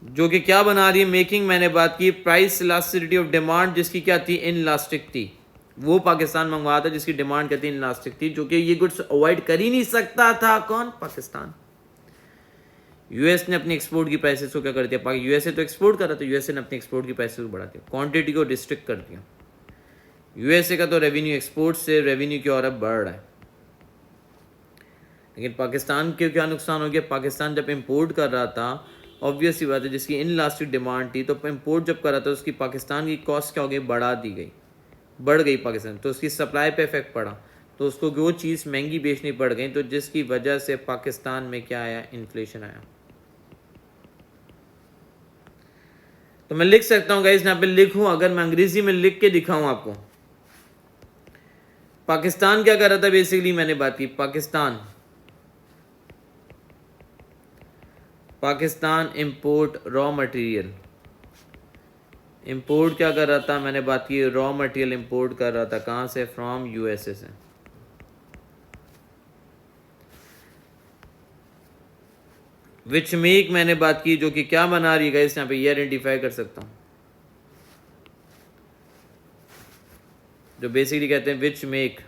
जो कि क्या बना रही है? मेकिंग, मैंने बात की प्राइस इलास्टिसिटी ऑफ डिमांड, जिसकी क्या थी? इनलास्टिक थी। वो पाकिस्तान मंगवा था जिसकी डिमांड क्या थी? इनलास्टिक थी, जो कि ये गुड्स अवॉइड कर ही नहीं सकता था। कौन? पाकिस्तान। यूएस ने अपनी एक्सपोर्ट की प्राइसेस को क्या कर दिया? यूएसए तो एक्सपोर्ट कर रहा था, यूएसए ने अपनी एक्सपोर्ट की प्राइसेस को बढ़ा दिया, क्वांटिटी को रिस्ट्रिक्ट कर दिया। यूएसए का तो रेवेन्यू एक्सपोर्ट से रेवेन्यू क्या हो रहा है? बढ़ रहा है। लेकिन पाकिस्तान के क्या नुकसान हो गया? पाकिस्तान जब इंपोर्ट कर रहा था, ऑब्वियस सी बात है, जिसकी इनलास्टिक डिमांड थी, तो इंपोर्ट जब कर रहा था उसकी पाकिस्तान की कॉस्ट क्या हो गई? बढ़ा दी गई, बढ़ गई पाकिस्तान, तो उसकी सप्लाई पे इफेक्ट पड़ा, तो उसको वो चीज़ महंगी बेचनी पड़ गई, तो जिसकी वजह से पाकिस्तान में क्या आया? इन्फ्लेशन आया। तो मैं लिख सकता हूँ गाइस, यहाँ पे लिखूँ, अगर मैं अंग्रेजी में लिख के दिखाऊँ आपको, पाकिस्तान क्या कर रहा था? बेसिकली मैंने बात की Pakistan import raw material, import क्या कर रहा था? मैंने बात की रॉ मटेरियल इंपोर्ट कर रहा था, कहाँ से? फ्रॉम यूएसए से। विच मेक, मैंने बात की, जो कि क्या बना रही है गाइस? यहाँ पे ये आइडेंटिफाई कर सकता हूँ, जो बेसिकली कहते हैं which make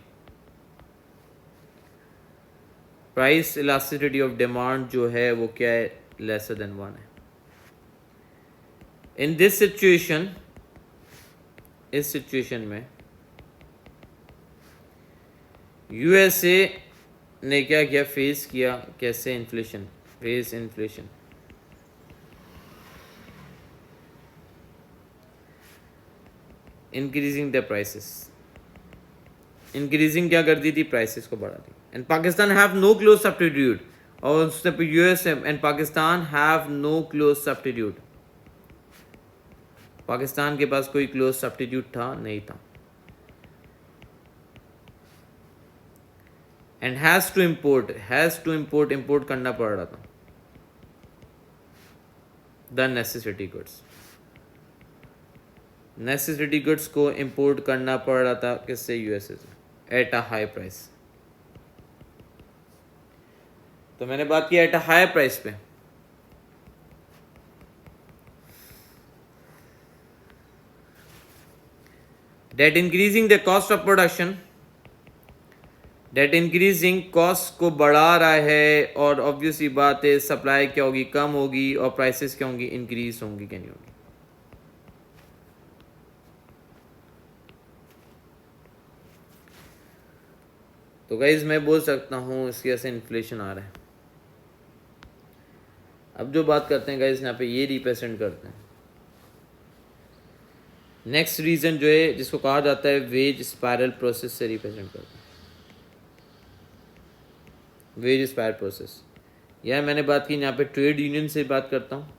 price elasticity of demand जो है वो क्या है? लेसर देन 1 है। इन दिस सिचुएशन, इस सिचुएशन में यूएसए ने क्या किया? फेस किया। कैसे? Inflation, face inflation. Increasing the prices, increasing क्या कर दी थी? प्राइसेस को बढ़ा दी। And Pakistan have no close substitute, और उसने US and Pakistan have no close substitute, Pakistan के पास कोई क्लोज सब्स्टिट्यूट था? नहीं था। And has to import, import करना पड़ रहा था the necessity goods, necessity goods को इंपोर्ट करना पड़ रहा था, किससे? यूएसए से, एट अ हाई प्राइस। तो मैंने बात की एट अ हाई प्राइस पे। That increasing the cost of production, that increasing cost को बढ़ा रहा है, और ऑब्वियसली बात है सप्लाई क्या होगी? कम होगी, और प्राइसेस क्या होंगी? इंक्रीज होंगी, क्या नहीं होगी? तो गाइज मैं बोल सकता हूँ इसकी वजह से इन्फ्लेशन आ रहा है। अब जो बात करते हैं गाइज, यहाँ पे ये रिप्रेजेंट करते हैं नेक्स्ट रीजन जो है, जिसको कहा जाता है वेज स्पायरल प्रोसेस से रिप्रेजेंट करते हैं। वेज स्पायरल प्रोसेस, यह मैंने बात की, यहाँ पे ट्रेड यूनियन से बात करता हूँ।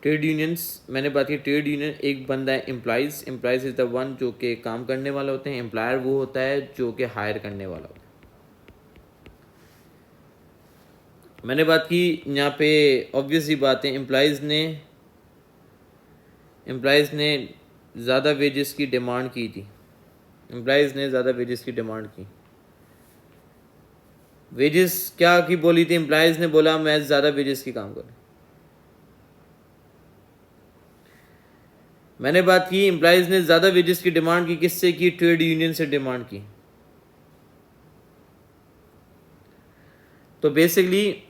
ट्रेड यूनियंस, मैंने बात की ट्रेड यूनियन, एक बंदा है employees, employees is the one जो कि काम करने वाले होते हैं, एम्प्लॉयर वो होता है जो कि हायर करने वाला होता है। मैंने बात की यहाँ पे ऑब्वियस ही बात है, एम्प्लॉइज ने ज़्यादा वेजेस की डिमांड की थी, एम्प्लॉयज़ ने ज़्यादा वेजेस की डिमांड की। वेजेस क्या की बोली थी, एम्प्लॉयज़ ने बोला मैं ज़्यादा वेजेस की काम करूँ। मैंने बात की एम्प्लॉयज़ ने ज़्यादा वेजेस की डिमांड की, किससे की, ट्रेड यूनियन से डिमांड की। तो basically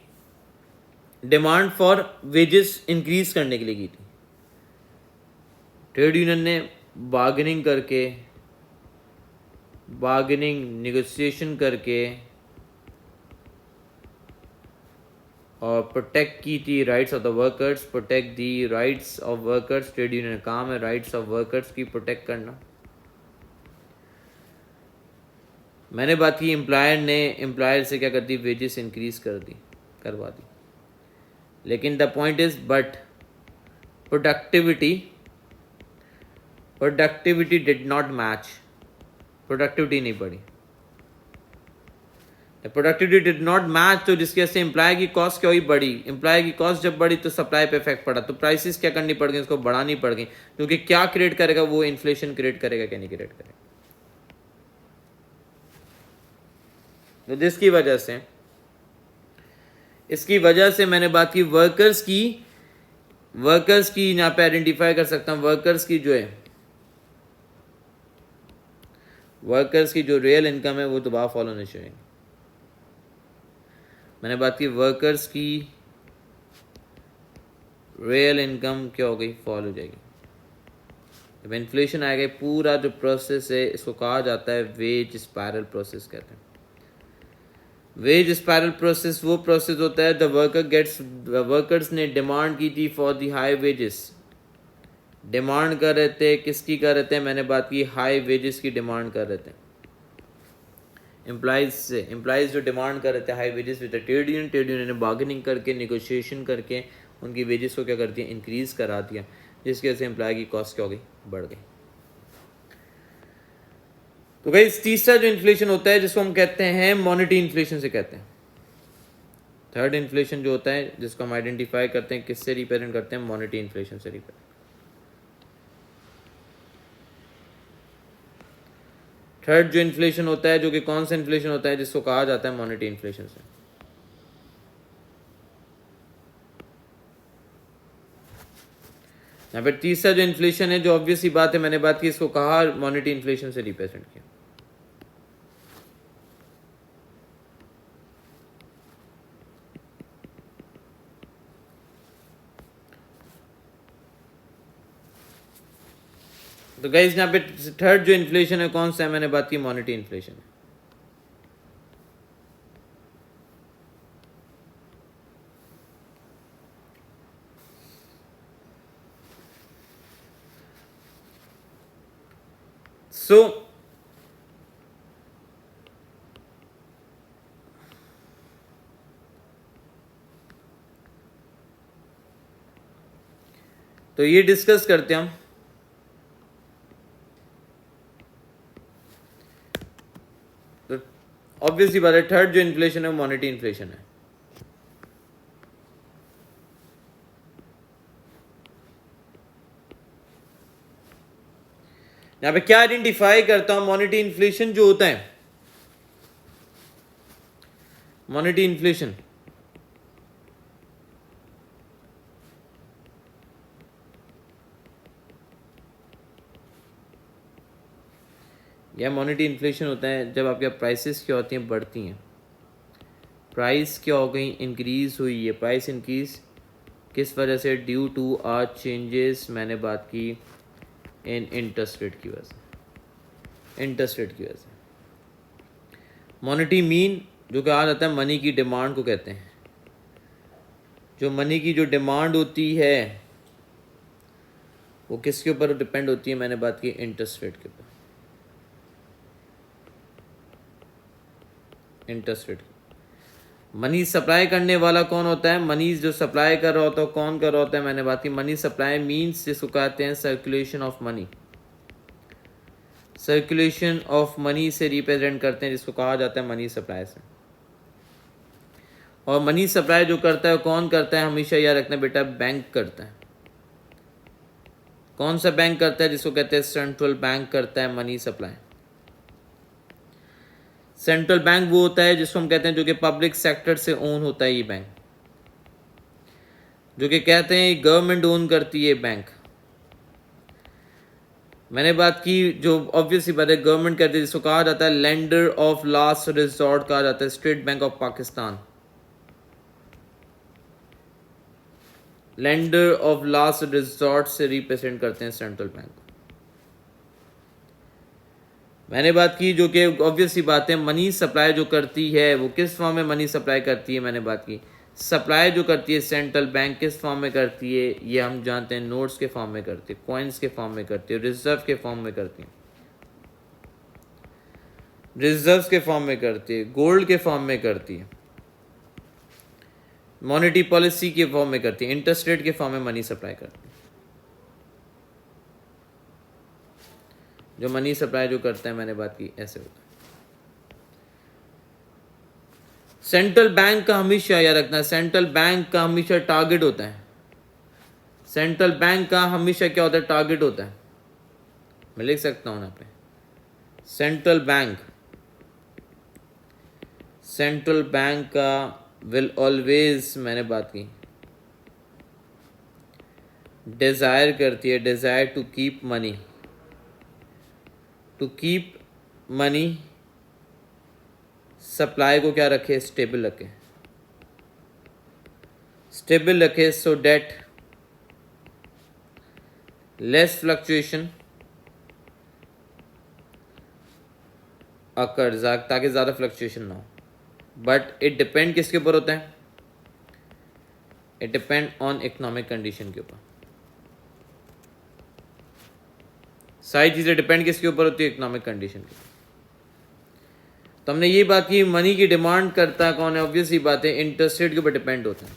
demand for wages increase करने के लिए की थी। ट्रेड यूनियन ने बार्गेनिंग निगोशिएशन करके और प्रोटेक्ट की थी rights of the workers, protect the rights of workers. Trade union का काम है राइट्स ऑफ वर्कर्स की प्रोटेक्ट करना। मैंने बात की एम्प्लॉयर से क्या कर दी, वेजेस इंक्रीज करवा दी। लेकिन the point is but productivity did not match, productivity नहीं बढ़ी। प्रोडक्टिविटी डिड नॉट मैच, तो जिसकी वजह से एम्प्लॉय की कॉस्ट क्या हुई, बढ़ी। एम्प्लॉय की कॉस्ट जब बढ़ी तो सप्लाई पे इफेक्ट पड़ा, तो प्राइसेस क्या करनी पड़ गई, उसको बढ़ानी पड़ गई, क्योंकि क्या क्रिएट करेगा वो, इन्फ्लेशन क्रिएट करेगा क्या नहीं क्रिएट करेगा। तो इसकी वजह से मैंने बात की वर्कर्स की यहाँ पे आइडेंटिफाई कर सकता हूँ। वर्कर्स की जो रियल इनकम है वो दोबारा फॉलो होनी चाहिए। मैंने बात की वर्कर्स की रियल इनकम क्या हो गई, फॉल हो जाएगी। जब इन्फ्लेशन आएगा, पूरा जो प्रोसेस है इसको कहा जाता है वेज स्पायरल प्रोसेस कहते हैं। वेज स्पायरल प्रोसेस वो प्रोसेस होता है वर्कर्स ने डिमांड की थी for the high wages, demand कर रहे थे, किसकी कर रहे थे, मैंने बात की हाई वेजेस की डिमांड कर रहे थे एम्प्लॉयज़ जो डिमांड कर रहे थे high wages with trade union ने बार्गेनिंग करके, निगोशिएशन करके उनकी वेजेस को क्या कर दिया, इंक्रीज करा दिया, जिसकी वजह से एम्प्लॉय की कॉस्ट क्या हो गई, बढ़ गई। तो गाइस तीसरा जो इन्फ्लेशन होता है जिसको हम कहते हैं मॉनेटरी इन्फ्लेशन से कहते हैं। थर्ड इन्फ्लेशन जो होता है जिसको हम आइडेंटिफाई करते हैं, किससे रिप्रेजेंट करते हैं, मॉनेटरी इन्फ्लेशन से रिप्रेजेंट। थर्ड जो इन्फ्लेशन होता है, जो कि कौन सा इन्फ्लेशन होता है, जिसको कहा जाता है मॉनेटरी इन्फ्लेशन से। यहाँ पे तीसरा जो इन्फ्लेशन है, जो ऑब्वियस ही बात है, मैंने बात की, इसको कहा मॉनेटरी इन्फ्लेशन से रिप्रेजेंट किया। तो गाइस यहाँ पे थर्ड जो इन्फ्लेशन है कौन सा है, मैंने बात की मॉनेटरी इन्फ्लेशन है। तो ये डिस्कस करते हैं हम। तो ऑब्वियसली बात है, थर्ड जो इन्फ्लेशन है वो मॉनेटरी इन्फ्लेशन है। यहां पे क्या आइडेंटिफाई करता हूं, मॉनेटरी इन्फ्लेशन जो होता है, मॉनेटरी इन्फ्लेशन या मॉनेटरी इन्फ्लेशन होता है जब आपके प्राइसेस क्या होती हैं, बढ़ती हैं। प्राइस क्या हो गई, इंक्रीज हुई है। प्राइस इंक्रीज किस वजह से, ड्यू टू आर चेंजेस, मैंने बात की इन इंटरेस्ट रेट की वजह से। मॉनेटरी मीन जो कहा जाता है मनी की डिमांड को कहते हैं। जो मनी की जो डिमांड होती है वो किसके ऊपर डिपेंड होती है, मैंने बात की इंटरेस्ट रेट के ऊपर। इंटरेस्ट रेट मनी सप्लाई करने वाला कौन होता है, मनी जो सप्लाई कर रहा होता है कौन कर रहा होता है, मैंने बात की मनी सप्लाई मीन्स जिसको कहते हैं circulation of money. Circulation of money से रिप्रेजेंट करते हैं, जिसको कहा जाता है मनी सप्लाई से। और मनी सप्लाई जो करता है कौन करता है, हमेशा याद रखना बेटा, बैंक करता है। कौन सा बैंक करता है? जिसको कहते हैं सेंट्रल बैंक करता है मनी सप्लाई। सेंट्रल बैंक वो होता है जिसको हम कहते हैं जो कि पब्लिक सेक्टर से ओन होता है, ये बैंक, जो कि कहते हैं गवर्नमेंट ओन करती है बैंक। मैंने बात की जो ऑब्वियसली बात है गवर्नमेंट करती है, जिसको कहा जाता है लेंडर ऑफ लास्ट रिजॉर्ट कहा जाता है, state bank of Pakistan. Lender of last resort से रिप्रेजेंट करते हैं सेंट्रल बैंक। मैंने बात की जो कि ऑब्वियसली बात है मनी सप्लाई जो करती है वो किस फॉर्म में मनी सप्लाई करती है। मैंने बात की सप्लाई जो करती है सेंट्रल बैंक किस फॉर्म में करती है, ये हम जानते हैं नोट्स के फॉर्म में करती है, कॉइन्स के फॉर्म में करती है, रिजर्व के फॉर्म में करती है, रिजर्व के फॉर्म में करती है, गोल्ड के फॉर्म में करती है, मॉनेटरी पॉलिसी के फॉर्म में करती है, इंटरेस्ट रेट के फॉर्म में मनी सप्लाई करती है। जो मनी सप्लाई जो करता है मैंने बात की ऐसे होता है। सेंट्रल बैंक का हमेशा याद रखना, सेंट्रल बैंक का हमेशा टारगेट होता है, सेंट्रल बैंक का हमेशा क्या होता है? टारगेट होता है। मैं लिख सकता हूं यहाँ पे सेंट्रल बैंक का विल ऑलवेज, मैंने बात की डिजायर करती है, desire to keep money supply को क्या रखे? स्टेबल रखे so that less fluctuation occur, ताकि ज़्यादा फ्लक्चुएशन ना हो। बट इट डिपेंड किसके ऊपर होता है? It depend on economic condition के ऊपर। सारी चीज़ें डिपेंड किसके ऊपर होती है? इकोनॉमिक कंडीशन के ऊपर। तो हमने ये बात की मनी की डिमांड करता है कौन है? ऑब्वियसली बात है इंटरेस्ट रेट के ऊपर डिपेंड होता है।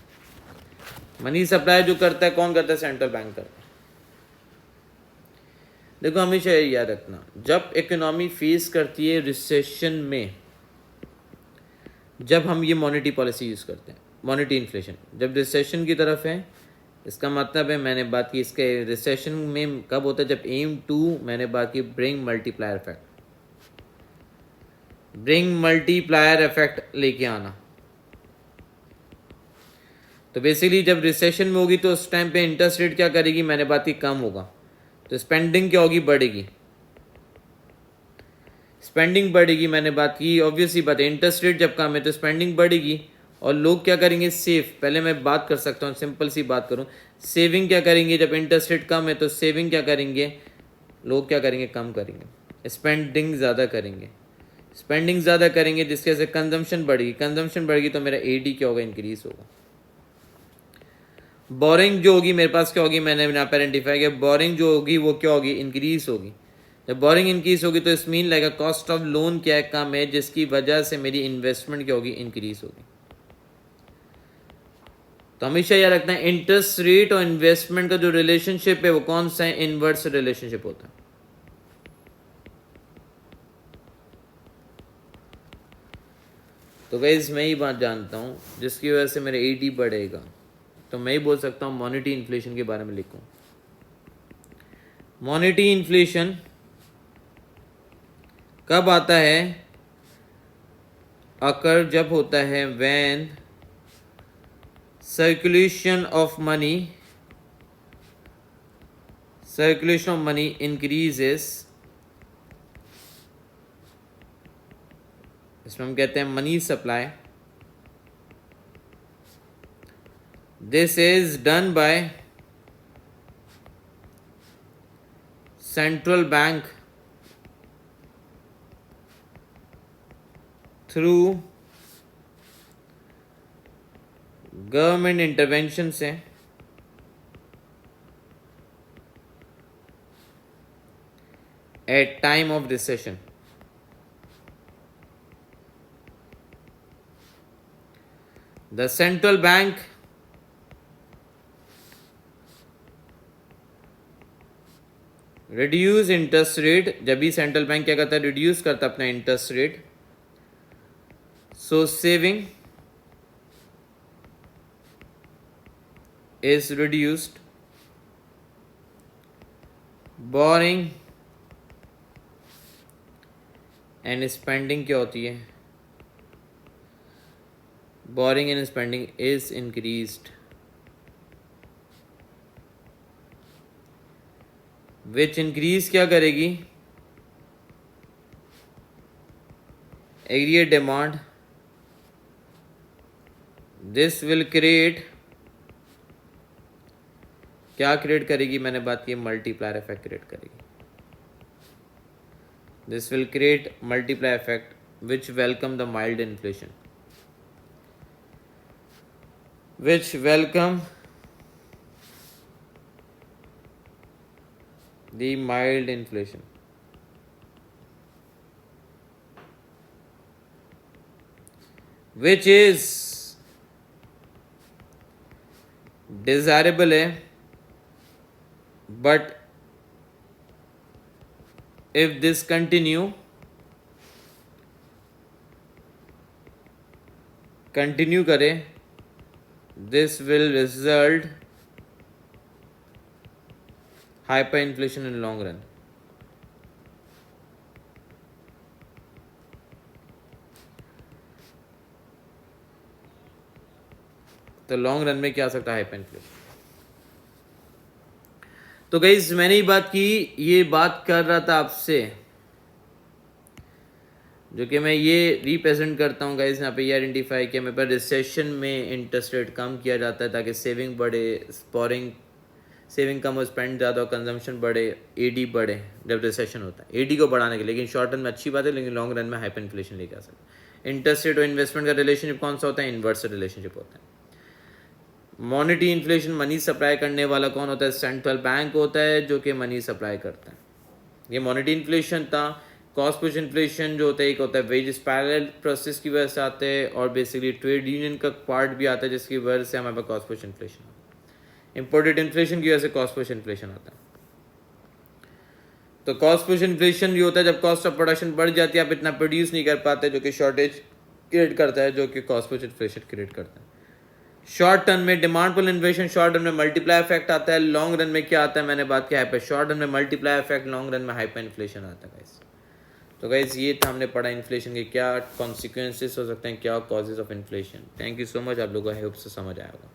मनी सप्लाई जो करता है कौन करता है? सेंट्रल बैंक करता है। देखो हमेशा ये याद रखना, जब इकोनॉमी फेस करती है रिसेशन में, जब हम ये मॉनेटरी पॉलिसी यूज़ करते हैं, मॉनेटरी इन्फ्लेशन जब रिसेशन की तरफ है, इसका मतलब है मैंने बात की इसके रिसेशन में कब होता है? जब एम टू, मैंने बात की ब्रिंग मल्टीप्लायर इफेक्ट लेके आना। तो बेसिकली जब रिसेशन में होगी तो उस टाइम पे इंटरेस्ट रेट क्या करेगी? मैंने बात की कम होगा, तो स्पेंडिंग क्या होगी? बढ़ेगी। स्पेंडिंग बढ़ेगी, मैंने बात की ऑब्वियसली बात है इंटरेस्ट रेट जब कम है तो स्पेंडिंग बढ़ेगी, और लोग क्या करेंगे? सेव। पहले मैं बात कर सकता हूँ, सिंपल सी बात करूँ, सेविंग क्या करेंगे? जब इंटरेस्ट रेट कम है तो सेविंग क्या करेंगे? लोग क्या करेंगे? कम करेंगे, स्पेंडिंग ज़्यादा करेंगे। स्पेंडिंग ज़्यादा करेंगे जिसके वजह से कंजम्पशन बढ़ेगी, तो मेरा एडी क्या होगा? इंक्रीज होगा। बोरिंग जो होगी मेरे पास क्या होगी? मैंने यहाँ पर आइडेंटिफाई किया, बोरिंग जो होगी वो क्या होगी? इंक्रीज होगी। जब बोरिंग इंक्रीज होगी तो इस mean like cost of loan क्या है? कम है, जिसकी वजह से मेरी इन्वेस्टमेंट क्या होगी? इंक्रीज होगी। तो हमेशा याद रखना है इंटरेस्ट रेट और इन्वेस्टमेंट का जो रिलेशनशिप है वो कौन सा है? इनवर्स रिलेशनशिप होता है। तो गाइस मैं ही बात जानता हूँ जिसकी वजह से मेरा एडी बढ़ेगा, तो मैं ही बोल सकता हूँ मॉनेटरी इन्फ्लेशन के बारे में लिखूँ। मॉनेटरी इन्फ्लेशन कब आता है? अकर जब होता है when circulation of money increases, इसमें हम कहते हैं money supply. This is done by central bank through government intervention से at time of recession. The central bank reduce interest rate, जब भी सेंट्रल बैंक क्या करता है? रिड्यूस करता है अपना interest rate, so saving is reduced boring and spending क्या होती है? Boring and spending is increased, which increase क्या करेगी? Aggregate demand, this will create, क्या क्रिएट करेगी? मैंने बात की मल्टीप्लायर इफेक्ट क्रिएट करेगी। This will create multiplier effect which welcome the mild inflation, which welcome the mild inflation. Which is desirable है, but if this continue करे, this will result hyperinflation in long run. तो long run में क्या आ सकता है? Hyperinflation. तो guys मैंने ही बात की, ये बात कर रहा था आपसे, जो कि मैं ये रिप्रेजेंट करता हूँ गाइस, यहाँ पे ये आइडेंटिफाई किया मेरे पास रिसेशन में इंटरेस्ट रेट कम किया जाता है ताकि सेविंग बढ़े, स्पोरिंग सेविंग कम हो, स्पेंड ज़्यादा हो, कंजम्पशन बढ़े, एडी बढ़े जब रिसेशन होता है, एडी को बढ़ाने के लिए। लेकिन शॉर्ट रन में अच्छी बात है, लेकिन लॉन्ग रन में हाइपर इन्फ्लेशन लेके आ सकता है। इंटरेस्ट रेट और इन्वेस्टमेंट का रिलेशनशिप कौन सा होता है? इन्वर्स रिलेशनशिप होता है। मॉनेटरी इन्फ्लेशन, मनी सप्लाई करने वाला कौन होता है? सेंट्रल बैंक होता है, जो कि मनी सप्लाई करता है। ये मॉनेटरी इन्फ्लेशन था। कॉस्ट पुश इन्फ्लेशन जो होता है, एक होता है वेज स्पाइरल प्रोसेस की वजह से आते हैं, और बेसिकली ट्रेड यूनियन का पार्ट भी आता है जिसकी वजह से हमारे पास cost push inflation, imported inflation की वजह से कॉस्ट पुश इन्फ्लेशन आता है। तो कॉस्ट पुश इन्फ्लेशन भी होता है जब कॉस्ट ऑफ प्रोडक्शन बढ़ जाती है, आप इतना प्रोड्यूस नहीं कर पाते, जो कि शॉर्टेज क्रिएट करता है, जो कि कॉस्ट पुश इन्फ्लेशन क्रिएट करता है। शॉर्ट टर्म में demand pull inflation, short run में मल्टीप्लाई इफेक्ट आता है। लॉन्ग रन में क्या आता है? मैंने बात किया हाइपर, शॉर्ट रन में मल्टीप्लाई इफेक्ट, लॉन्ग रन में हाइपर इन्फ्लेशन आता है गाइस। तो गाइस ये था, हमने पढ़ा इन्फ्लेशन के क्या कॉन्सिक्वेंसेस हो सकते हैं, क्या causes of inflation. Thank you so much, आप लोगों को आई होप से समझ आया होगा।